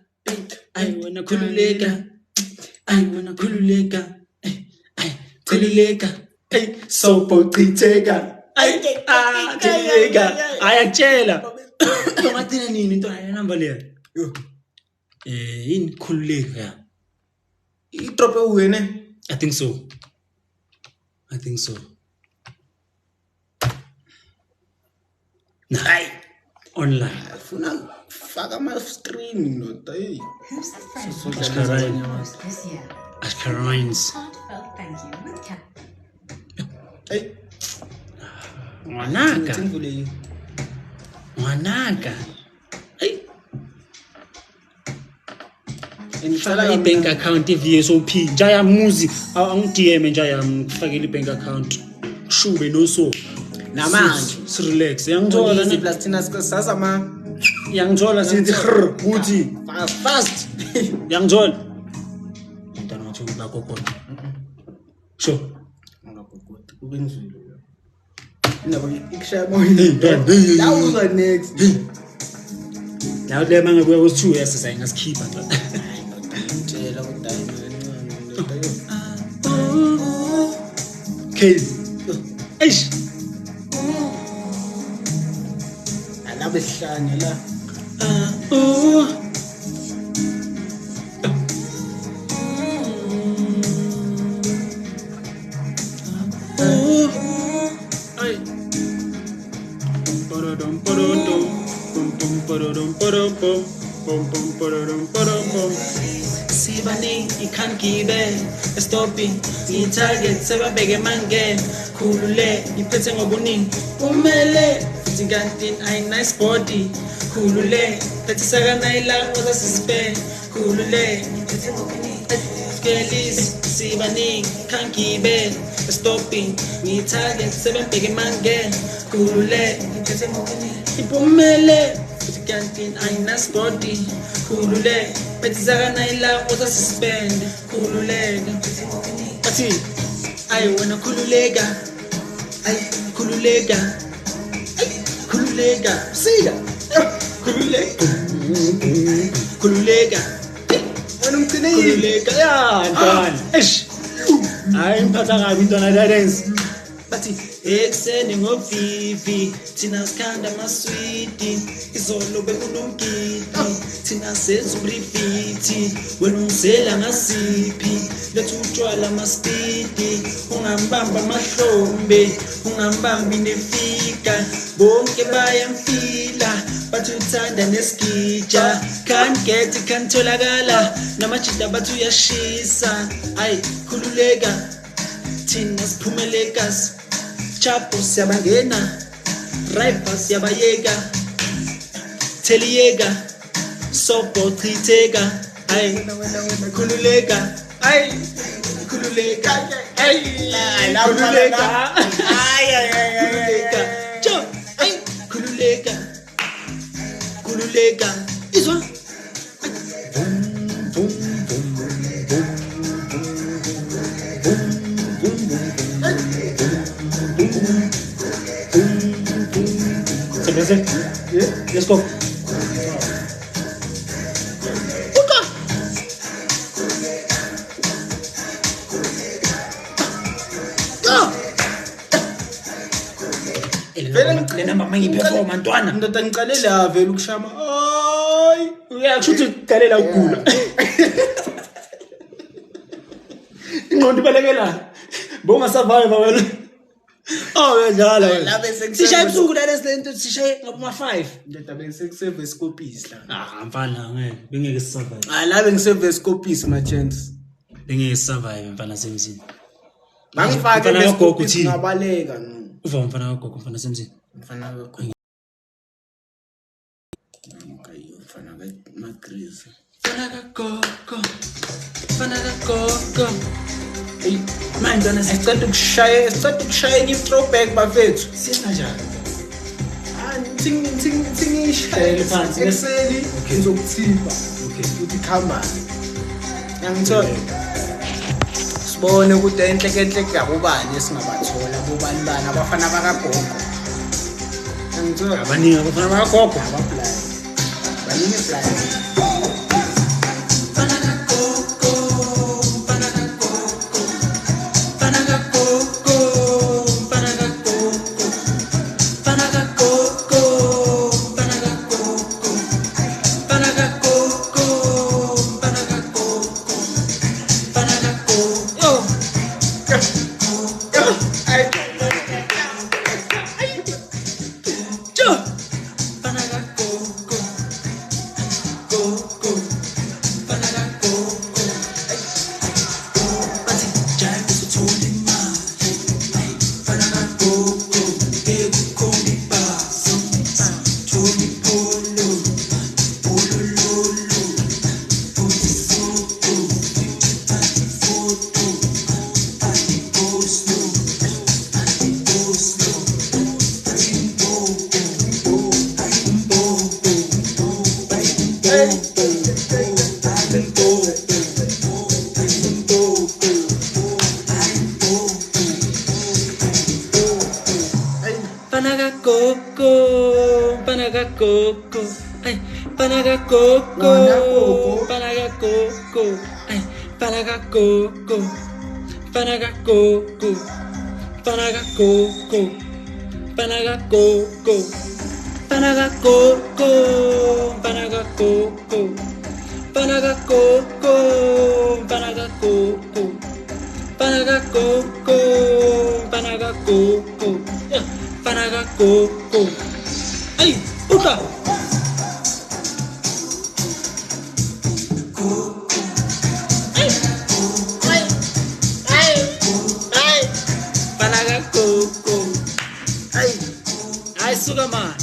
Speaker 2: Sopo chitheka. Ayakutshela. Ungathina nini into ayinamba leyo? Yini khululeka?
Speaker 1: Idrope uwene.
Speaker 2: I think so. Nah. Online.
Speaker 1: Funa faka ama stream nota hey.
Speaker 2: Ascarines.
Speaker 4: Thank you with Cat.
Speaker 1: Hey.
Speaker 2: Ngwanaka. Hey. Faka bank account VSOP. Jaya muzi. Angidm njaya ngifakele bank account. Shube no so.
Speaker 1: Namanje
Speaker 2: Relax. Yangithola
Speaker 1: ne plus thina sasa ma.
Speaker 2: Yangithola sithi uthi fast. Yangithola. Ntana wathi ubakokona. Sho.
Speaker 1: Ngakokoti kube ngizwile. Nabo ikshaya moyini. La uza next.
Speaker 2: Now le manga kuya was 2 years sayingasikhipa nje.
Speaker 1: Ngitshela kudala
Speaker 2: Okay. Eish.
Speaker 1: Alabehlanya la.
Speaker 2: Sibani ikan kibe stopping I target sebabeke mange khulule iphethe ngobuningi umele futhi kanti I nice body khulule phethe sakanayila oza suspend khulule iphethe ngobuningi skelis sibani ikan kibe stopping I target sebabeke mange khulule iphethe ngobuningi ipumele futhi kanti I nice body khulule Petizaganaila was a suspend, Kululega. Ati, I wanna Kululega. Kululega. See ya. Kululega. Kululega. Yeah, done. I'm Patagabi Donna dance. Pati, extending of Vivi, Tina's kind of my sweetie. It's all over Unumki. Tina says Brifiti, when Unsela Masipi, the Tutuala Mastiti, Ungambamba Mashombe, Ungambambi Nefika, Bonke Bayam Fila, Batutanda Neskija, can't get it, can't Tolagala, Namachita Batuya Shisa, I Kululega, Tinas Pumelegas, Chapos Yabagena, Raipas Yabayega, Teliega. Sopo tritega, ay, kululega, ay,
Speaker 1: khululeka khululeka khululeka jo ay khululeka khululeka izwa
Speaker 2: Yeah, let's go.
Speaker 1: lena mama ngiperforma ntwana ndoda ngiqalele avela ukushama ay
Speaker 2: Uyasho ukuthi uqalela ukugula. Ingqondo ibalekela. Bonga survive wena. Oh uyadlala wena. Sishaye ebusuku la lesilento sishaye ngoma 5.
Speaker 1: ndoda bengisekuseve escopis la
Speaker 2: Mfana ngeke bengeke survive.
Speaker 1: la bengiseve escopis ma chance
Speaker 2: Bengeke survive mfana semzini.
Speaker 1: bangifake
Speaker 2: Mfana kagogo
Speaker 1: escopis
Speaker 2: uthini?
Speaker 1: ngabaleka no
Speaker 2: Uva mfana kagogo mfana semzini.
Speaker 1: mfana wakho mfana magrizi
Speaker 2: Mfana kagogo. Mfana kagogo. Hey, manje ntwana
Speaker 1: sicela ukushaya enye throwback bafethu
Speaker 2: siyenanjani?
Speaker 1: singishayele
Speaker 2: Phansi,
Speaker 1: ekseni ngizokuthipha
Speaker 2: Okay.
Speaker 1: ukuthi khamba yangithola sibone ukuthi enhlekenhleke yabobani esingabathola bobani bani abafana bakagogo yangithola
Speaker 2: Abaningi abafana bakagogo.
Speaker 1: abaplayi baningi playi
Speaker 2: Panagacoco, ay, panagacoco, panagacoco, ay, panagacoco, panagacoco, panagacoco, panagacoco, panagacoco, panagacoco, panagacoco, panagacoco, panagacoco, panagacoco, panagacoco. Ay, puta. Panagacoco. Ay, sugar man.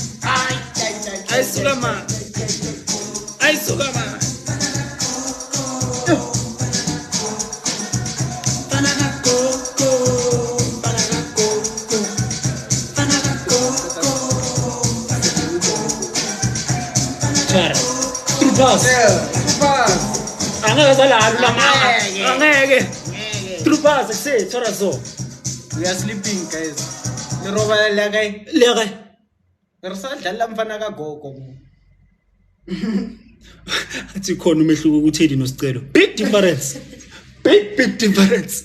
Speaker 2: Ay, sugar man. Ay, sugar man. Panagacoco. Panagacoco. Panagacoco. Cara, trupas. Angeke salalo lamanga. Angeke. Trupas ese thora so.
Speaker 1: we are sleeping guys leroba la kae
Speaker 2: Lege.
Speaker 1: re sa dlala mfana kagogo
Speaker 2: Athi khona umehluko kuThedi noSicelo. Big difference. Big difference.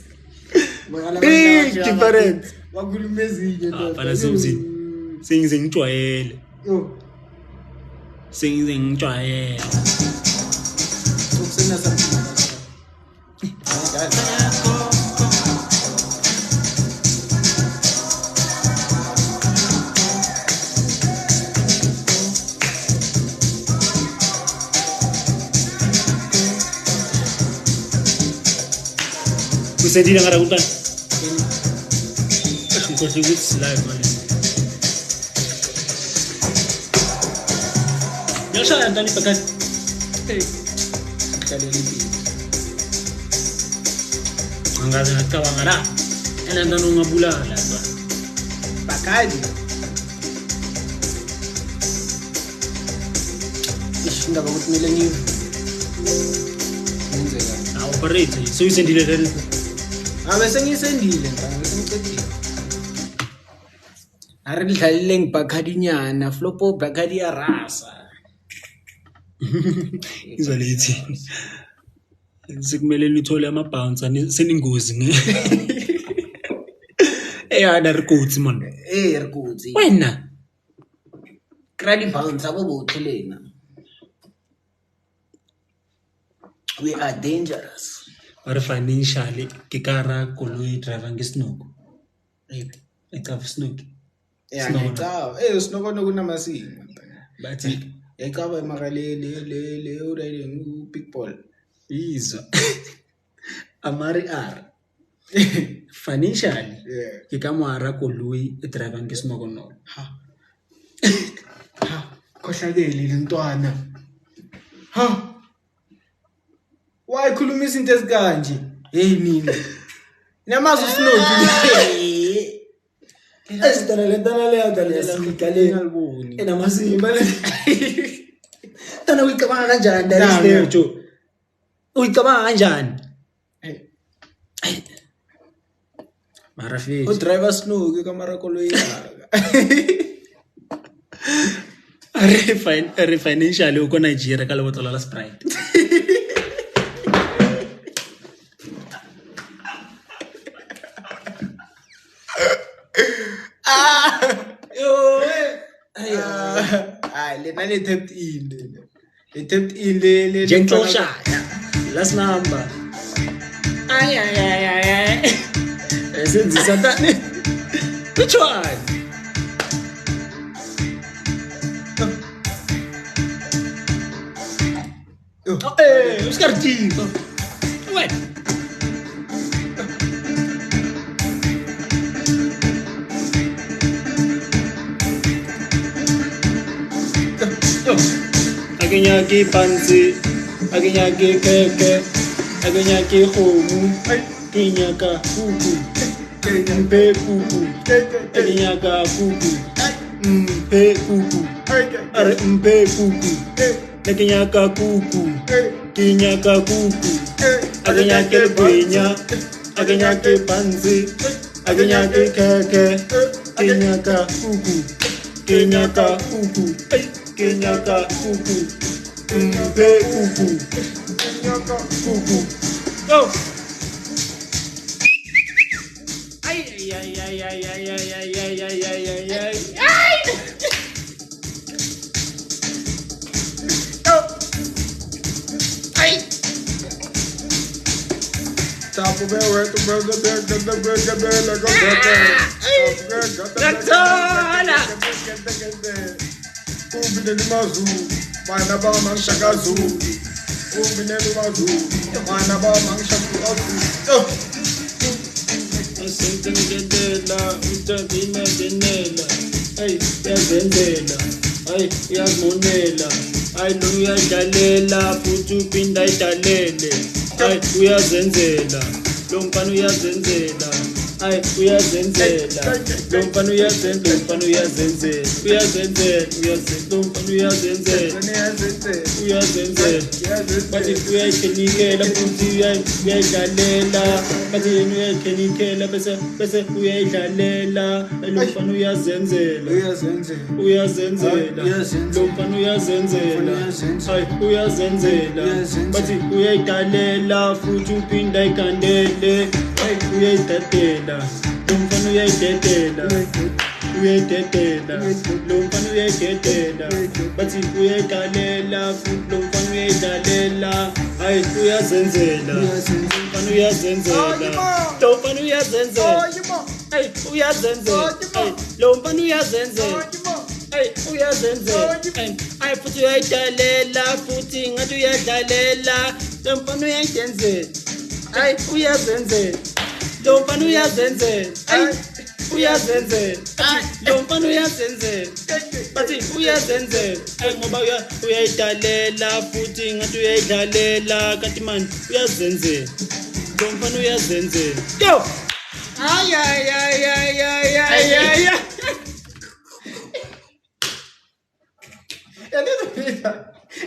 Speaker 2: Big difference.
Speaker 1: wakhuluma ezinye
Speaker 2: Bana semzini. Sengize ngijwayele. Sengize ngijwayele.
Speaker 1: ukusena something
Speaker 2: Kusedile ngara kutani. Ngikhohle ukuthi live manje. Yashaya ntani phakathi.
Speaker 1: dlalela impilo
Speaker 2: angaze ngacabanga la ena ungabulala la
Speaker 1: Bacardi. Ishinda ukuthi mele ngenzeka.
Speaker 2: na operate so isendile le
Speaker 1: Bese ngisendile bese ngicedile. Are ngidlalile ngiBacardi nyana, Flopo Bacardi ya rasa.
Speaker 2: izalethi sikumele nithole ama bounce seningozi nge eyada rekutsi man
Speaker 1: Rikutsi.
Speaker 2: wena
Speaker 1: Credit bounce abo bothelena. We are dangerous.
Speaker 2: or financially ke kara koloi driver ngesinoko ecava snoki
Speaker 1: Yeah,
Speaker 2: Snowna.
Speaker 1: ngicaba. Sinokona kunamasinga.
Speaker 2: bathi
Speaker 1: Ecaba emakale uraying big ball.
Speaker 2: izwa amari r financially
Speaker 1: Yeah.
Speaker 2: ke ka moara koloi e driver ngesinoko no
Speaker 1: Ha. Khohlakele lentwana. Ha. Why khuluma izinto ezikanje? Hey mina. Namazo sinoki.
Speaker 2: esitana le adalela ngikale
Speaker 1: Ngiyaliboni.
Speaker 2: enamasimba le tana uyicabanga kanjani
Speaker 1: Nah,
Speaker 2: dalistejo uyicabanga kanjani mara
Speaker 1: O
Speaker 2: fethu
Speaker 1: driver sinoki kamara koloi yaka.
Speaker 2: re financially uko Nigeria ka lebotolo la Sprite
Speaker 1: Yo. Lena le tapped in. Le tapped in le
Speaker 2: gentle shot last number ay esenzisa tani which one uskartito wait akenyaki pansi akenyaki keke akenyaki khomu kenyaka kuku mpe kuku akenyaka kuku mpe kuku are mpe kuku akenyaka kuku kenyaka kuku akenyake kwenya akenyake pansi akenyake keke kenyaka kuku kenyaka kuku kenyaka kuku mpe kuku kenyaka kuku go ay ay ay ay ay ay ay ay ay ay ay ay
Speaker 3: Top of it, where the burger, Ubineli mazu, mana ba mang shagazu. Ubineli mazu, mana ba mang shagazu.
Speaker 2: asentengendela utadinendenela ay yazenzela ay uyamonela ay lo uyadlalela futhi uphinda idlalele ay uyazenzela lo mfana uyazenzela ay uyazenzela lo mfana uyazenzela lo mfana uyazenzela bathi uyayikhenikela futhi uyayidlalela bathi yena uyayikhenikela bese uyayidlalela lo mfana uyazenzela lo mfana uyazenzela ay uyazenzela bathi uyayidalela futhi uphinda ikandele ay uyayidedela lo mfana uyayidedela lo mfana uyayidedela bathi uyayidalela futhi lo mfana uyayidalela ay uyazenzela mfana uyazenzela lo mfana uyazenzela ay uyazenzela ay lo mfana uyazenzela ay uyazenzela ay futhi uyayidalela futhi ngathi uyadlalela lo mfana uyayidenzela ay uyazenzela lo mfana uyazenzela ay uyazenzela lo mfana uyazenzela bathi uyazenzela ay ngoba uyayidalela futhi ngathi uyayidlalela kanti manje uyazenzela lo mfana uyazenzela. Yo. Ay.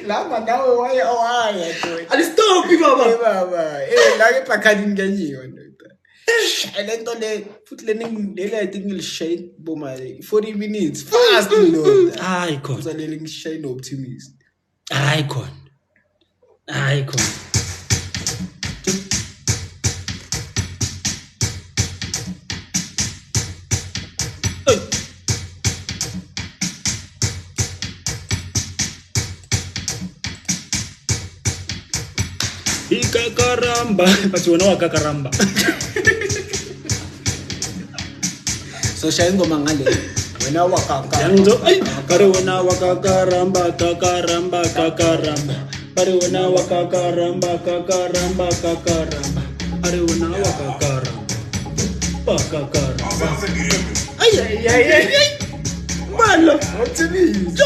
Speaker 1: Lama nawe waya ndoda.
Speaker 2: Alistop baba.
Speaker 1: Baba, la ke pakani ngenyiwe ndoda. Lento le futhi le I think ngilishade bomali 40 minutes fast ndoda.
Speaker 2: Hayi khona.
Speaker 1: Uzalele ngishade optimist.
Speaker 2: Hayi khona. Ikakaramba, bathi wena wakakaramba.
Speaker 1: So shaya ingoma ngale. Wena wakaka.
Speaker 2: Yanzo, ay, kare wena wakakaramba. Kare wena wakakaramba. Kare wena wakakaramba. Ay. Malo,
Speaker 1: Optimist.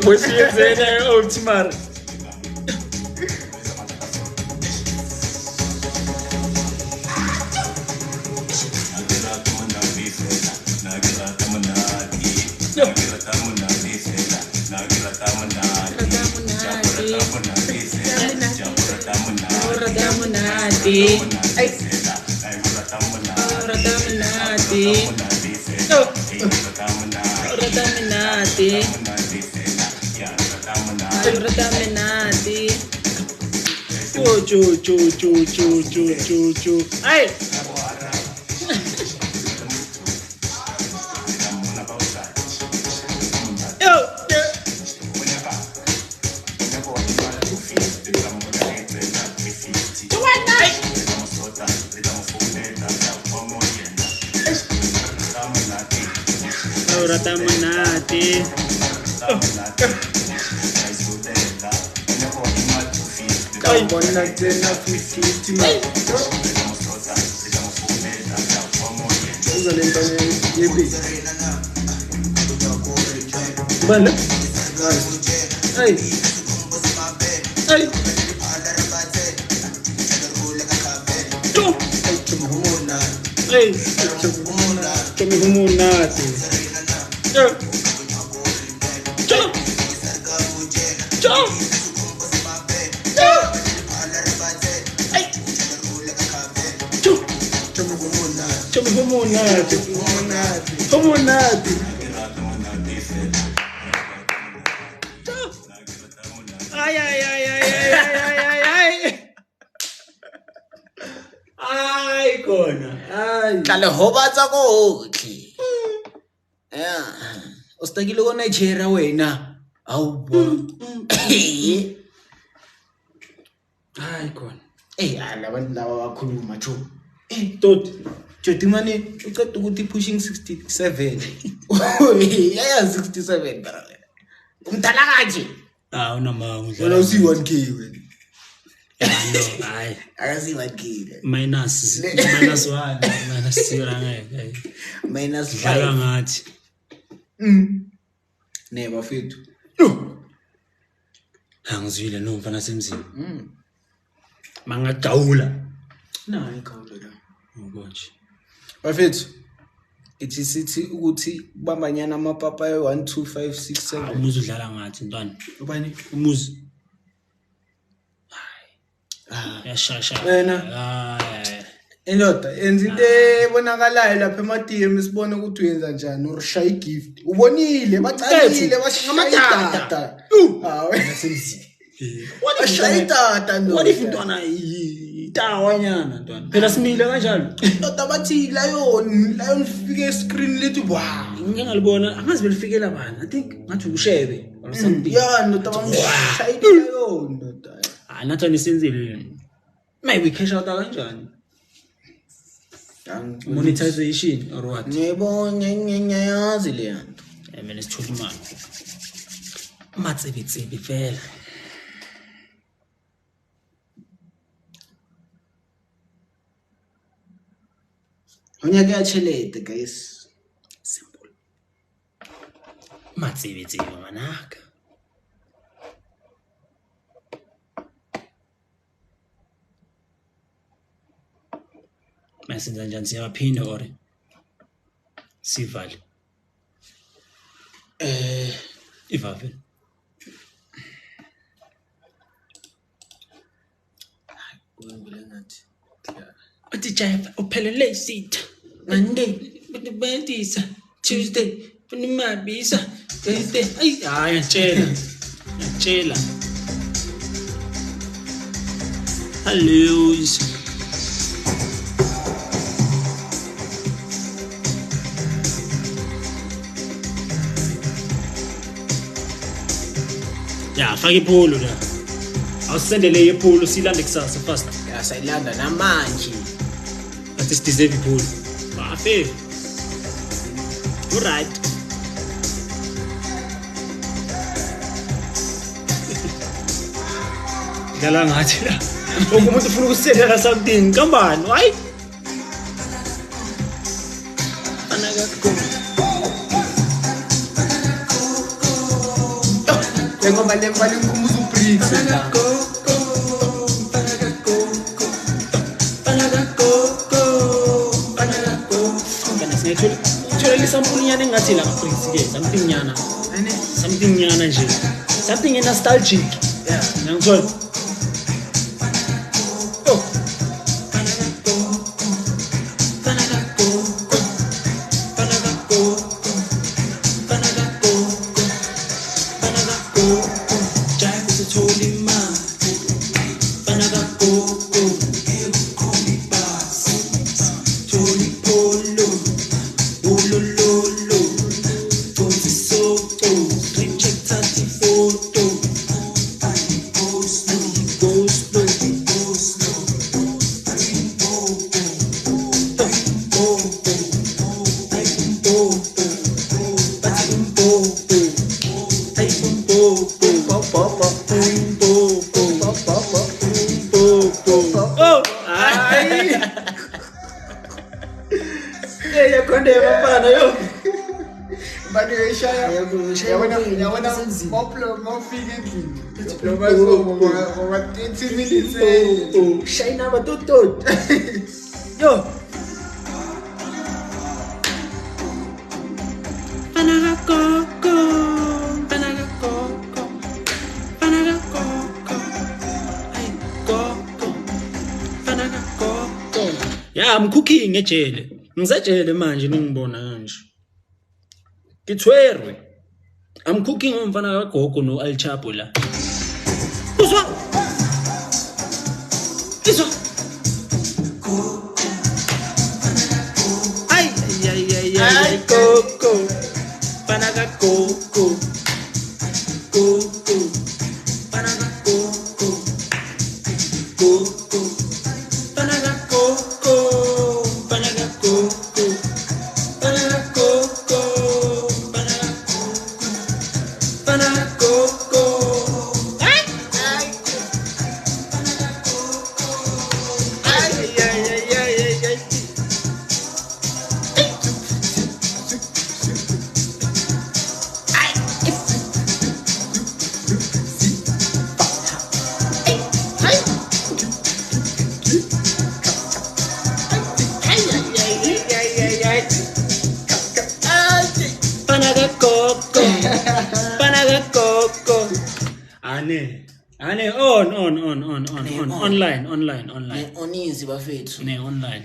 Speaker 2: Pues sí, es ultimar. Chu. Ay. Ratamanati.
Speaker 1: Bona tena 50 ma. Uzalele yebi.
Speaker 2: Bana.
Speaker 1: Ay.
Speaker 2: Hey, chumumunati. Chumumunati. Ay, kona. Ay.
Speaker 1: Tlale hobatsa ko hotlhe. O stakile ko Nigeria wena. Awubona.
Speaker 2: Ay, kona.
Speaker 1: Labantu laba bakhuluma cho.
Speaker 2: Tot.
Speaker 1: Joti mane uqeda ukuthi pushing 67. Yaya 67 bra. Umdala kanje.
Speaker 2: Unamanga.
Speaker 1: Wena usi 1k wena.
Speaker 2: No, hayi.
Speaker 1: Akasi 1k.
Speaker 2: Minus 1, minus 0 ngeke.
Speaker 1: Minus
Speaker 2: Dlala
Speaker 1: 5.
Speaker 2: ngathi.
Speaker 1: Neba fethu.
Speaker 2: Angizwile no mfana semzini. Mangajawula.
Speaker 1: Nayi khawulo la.
Speaker 2: Ngokonje.
Speaker 1: Bafethu. Ithi sithi ukuthi kubambanyana amapapa 1 2 5 6 7.
Speaker 2: Umuzi udlala ngathi ntwana.
Speaker 1: Ubani?
Speaker 2: Umuzi. Yashasha.
Speaker 1: Wena.
Speaker 2: Hayi.
Speaker 1: Endoda enza into ebonakalayo lapha emadiem sibone ukuthi uyenza njani urishaya igift. Ubonile bacalile bashingamatata. Hawe nasemzini. Washaya itata ndo.
Speaker 2: What if ntwana itawanyana ntwana? Phela simile kanjalo.
Speaker 1: Ndoda bathi lion fike escreen lethi wow.
Speaker 2: Ngike ngalibona angazi belifikela bani. I think ngathi ushebe or something.
Speaker 1: Yeah, ndoda bangishaya lion ndoda.
Speaker 2: Nathi nisenzile. Maybe cash out kanjani? Monetization or what?
Speaker 1: Nebo nyayazi le yanto.
Speaker 2: Mina sithola imali. Matsebetsebi vele.
Speaker 1: Onyaka yachelete guys.
Speaker 2: Simple. Matsebetsebi manaka. Masenza njani siyaphinda or sivale. Ivave.
Speaker 1: Ngibule ngathi.
Speaker 2: Uthi Jeff uphelele isitha. Monday, Bendisa, Tuesday, Mabisa, Thursday. Ay, chela. Hello. Ya, faka ipolo la. Awusendele ipolo silande kusasa fast.
Speaker 1: Yasayilanda namanje.
Speaker 2: Athi sideserve ipolo. Bafe. Alright. Dala ngathi la. Umuntu ufuna ukusendela something kambani? Why?
Speaker 1: Ngoba le mali ngumuza ubricks la.
Speaker 2: Thola isampuli nyana engathi la bricks ke something nyana. Something nyana nje. Something nostalgic.
Speaker 1: Yeah.
Speaker 2: Ngangithola. Yakonde mfana yo.
Speaker 3: Bani yeshaya. Yabona mofika endlini. Lo bazo ngoba 30 minutes.
Speaker 2: Shayina abatotot. Yo. Yeah, I'm cooking ejele. Ngisajele manje ningibona kanje. Ngithwerwe. I'm cooking umfana kagogo no Al Chapo la. Uzwa? Izwa? Ay, gogo. Fana kagogo. Gogo. Fana kagogo. Gogo. Fana kagogo. Fana kagogo. Fana kagogo. Fana kagogo. Ay. Ane on online
Speaker 1: Onizi bafethu.
Speaker 2: ne online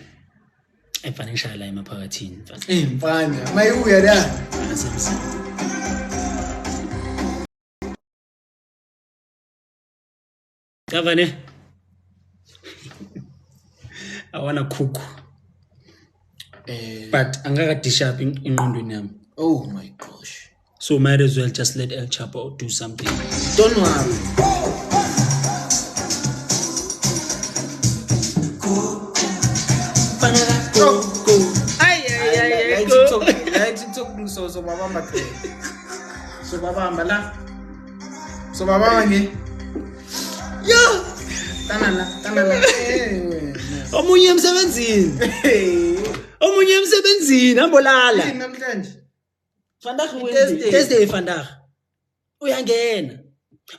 Speaker 2: efanisha la emaphakathini mfana
Speaker 3: Mfana, mayibuya la.
Speaker 2: Kavane I wanna cook but angaka dish up ingqondweni yami.
Speaker 1: Oh my gosh.
Speaker 2: So might as well just let El Chapo do something.
Speaker 1: Don't worry.
Speaker 2: Go.
Speaker 1: so babamba Greg. So babamba la. So babamba nge.
Speaker 2: Yo,
Speaker 1: Tanala.
Speaker 2: omunye emsebenzini. Omunye emsebenzini ambolala.
Speaker 1: Namhlanje.
Speaker 2: Vandag
Speaker 1: Thursday.
Speaker 2: Thursday vandag. Uyangena.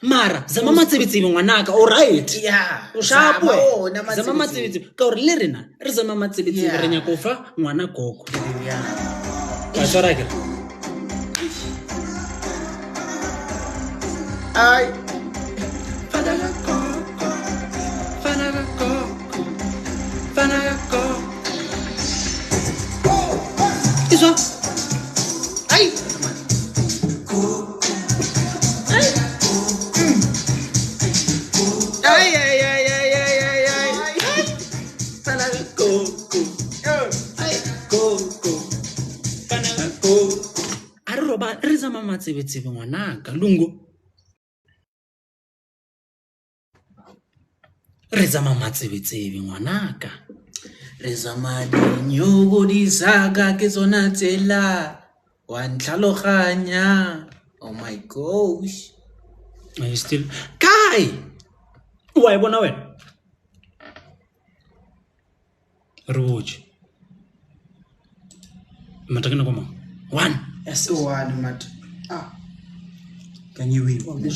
Speaker 2: Mara, zama matsebetsebe ngwanaka, all right.
Speaker 1: Yeah.
Speaker 2: Ushapo.
Speaker 1: Zama
Speaker 2: Zama matsebetsebe. Ka gore le rena, re zama matsebetsebe
Speaker 1: Yeah.
Speaker 2: re nya go fa ngwana gogo.
Speaker 1: Yeah.
Speaker 2: Ka tsara ke.
Speaker 1: Ay.
Speaker 2: Fanaga gogo. Fanaga gogo. Fanaga gogo. Iso.
Speaker 1: Ay. Ay.
Speaker 2: Fanaga gogo. Ay, gogo. Fanaga gogo. A re roba re zama matsebetsebe ngwanaka lungo. Re zama matsebetsebe ngwanaka.
Speaker 1: Re zama dinyogo di saka ke tsona tsela wa ntlhaloganya. Oh my gosh.
Speaker 2: Are you still? Kai! Why bona wena? Re botse. Matakana kwa mang? One.
Speaker 1: Yes, one mat.
Speaker 2: Can you win?
Speaker 1: Le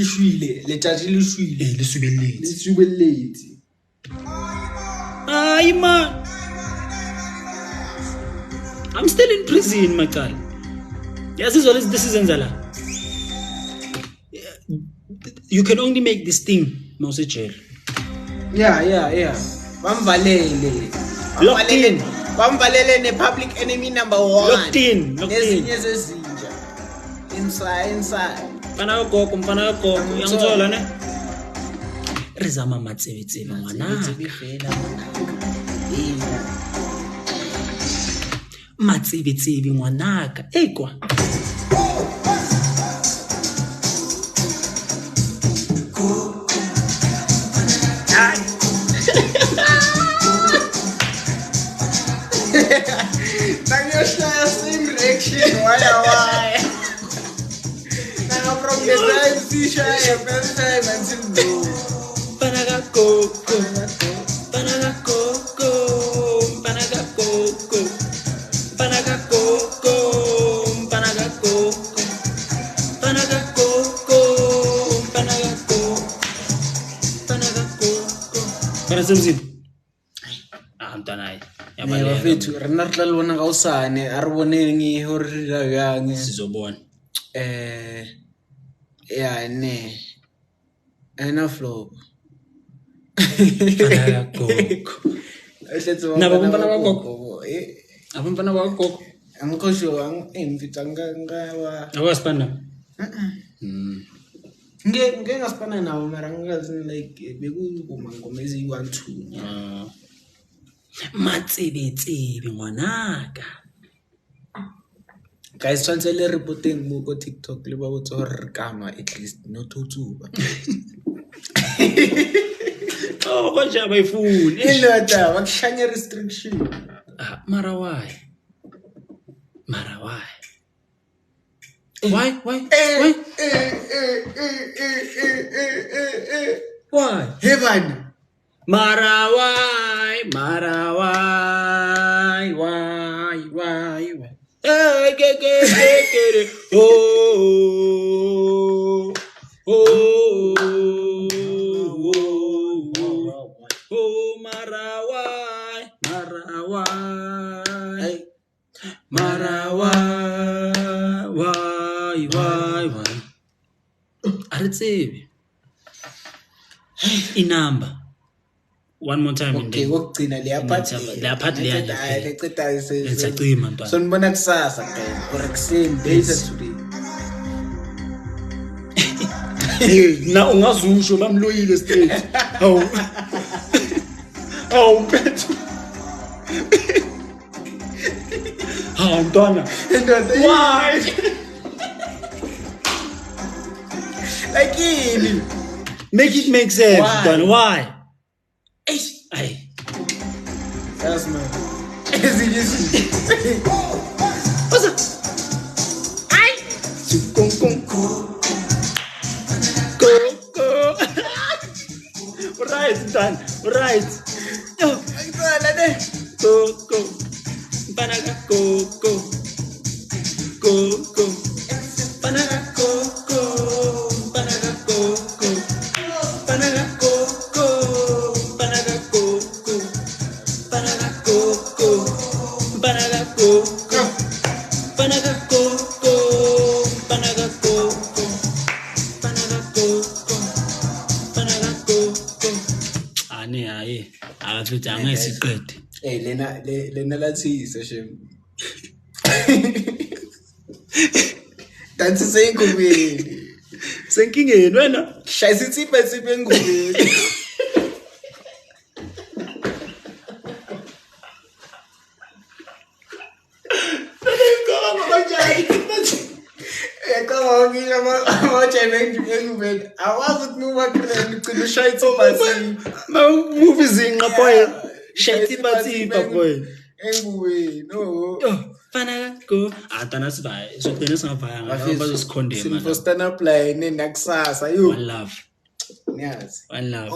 Speaker 1: shwile le tjatji le shwile
Speaker 2: Le subelletse.
Speaker 1: le subelletse.
Speaker 2: Ay man. I'm still in prison, my guy. Yes, this is this is Nzala. You can only make this thing Mose jail.
Speaker 1: Yeah. Bamvalele.
Speaker 2: Locked in.
Speaker 1: Bamvalele ne public enemy number 1.
Speaker 2: Locked in.
Speaker 1: Nezinye zezinja. Inside.
Speaker 2: Mfana wako, yangithola ne? Re zama matsebetsebe ngwanaka. Matsebetsebe ngwanaka. Kwa.
Speaker 1: Nangiyoshaya same reaction why. Nanga from the time sishaya first time until now.
Speaker 2: Panaga coco. Panaga coco. Panaga coco. Panaga coco. Panaga coco. Panaga coco. Panaga coco. Panaga coco. Para semzini. Mtanai.
Speaker 1: Ne bafethu rena re tla le bona gaosane a re boneng hore re dira bjang.
Speaker 2: Sizobona.
Speaker 1: Yeah ne ena flop.
Speaker 2: Panaga coco. Nabo bafana ba gogo. Abafana ba gogo.
Speaker 1: Angikho sure angimfitanga ngawa.
Speaker 2: Awaspanda.
Speaker 1: Ngeke ngasipana nawo mara ngingazi like bekuma ngoma ezi1 2.
Speaker 2: Matsebetsebe ngwanaka.
Speaker 1: Guys, tshwantse le reporteng mo ko TikTok le ba botse hore re kama at least not to tsuba.
Speaker 2: Oh, konja bayifuni.
Speaker 1: Inota bakushanya restriction.
Speaker 2: Mara why? Why? Why?
Speaker 1: Heaven.
Speaker 2: Mara why? Hey, get. Oh, Mara why? Aritsebe. Inamba. One more time.
Speaker 1: Okay, wokugcina le apart.
Speaker 2: Letsacima ntwana.
Speaker 1: So nibona kusasa guys. Correction days today.
Speaker 2: Na ungazusho bamloyile straight. Awu mpethu. Ntwana. Why?
Speaker 1: Like ini.
Speaker 2: Make it make sense,
Speaker 1: Why?
Speaker 2: Ntwana. Why?
Speaker 1: Eish.
Speaker 2: Ay.
Speaker 1: That's man. Easy.
Speaker 2: right. Yo,
Speaker 1: Ayitsala ne.
Speaker 2: go. Panaga go. Panaga go. Panaga go. Panaga go. Panaga go. Panaga go. Panaga go. Panaga go. Panaga go. Panaga go. Ani hayi. Akathi angesiqede.
Speaker 1: Hey lena lathisa shem. Dansi sengubeni.
Speaker 2: Senkingeni wena.
Speaker 1: Shayisa itsipha engubeni. Kama ngisho ama-jam engubeni. Awazi ukuthi nubakhona ugcina ushaya itsipha
Speaker 2: Movie zinqa boy. Shetipa boy.
Speaker 1: engubeni. No.
Speaker 2: Yo, Panaga go. Atana siba. Sogcina singavaya ngapha bazosikhondema.
Speaker 1: Sinfo stand up line nakusasa. Yo.
Speaker 2: One love.
Speaker 1: Niyazi.
Speaker 2: One love.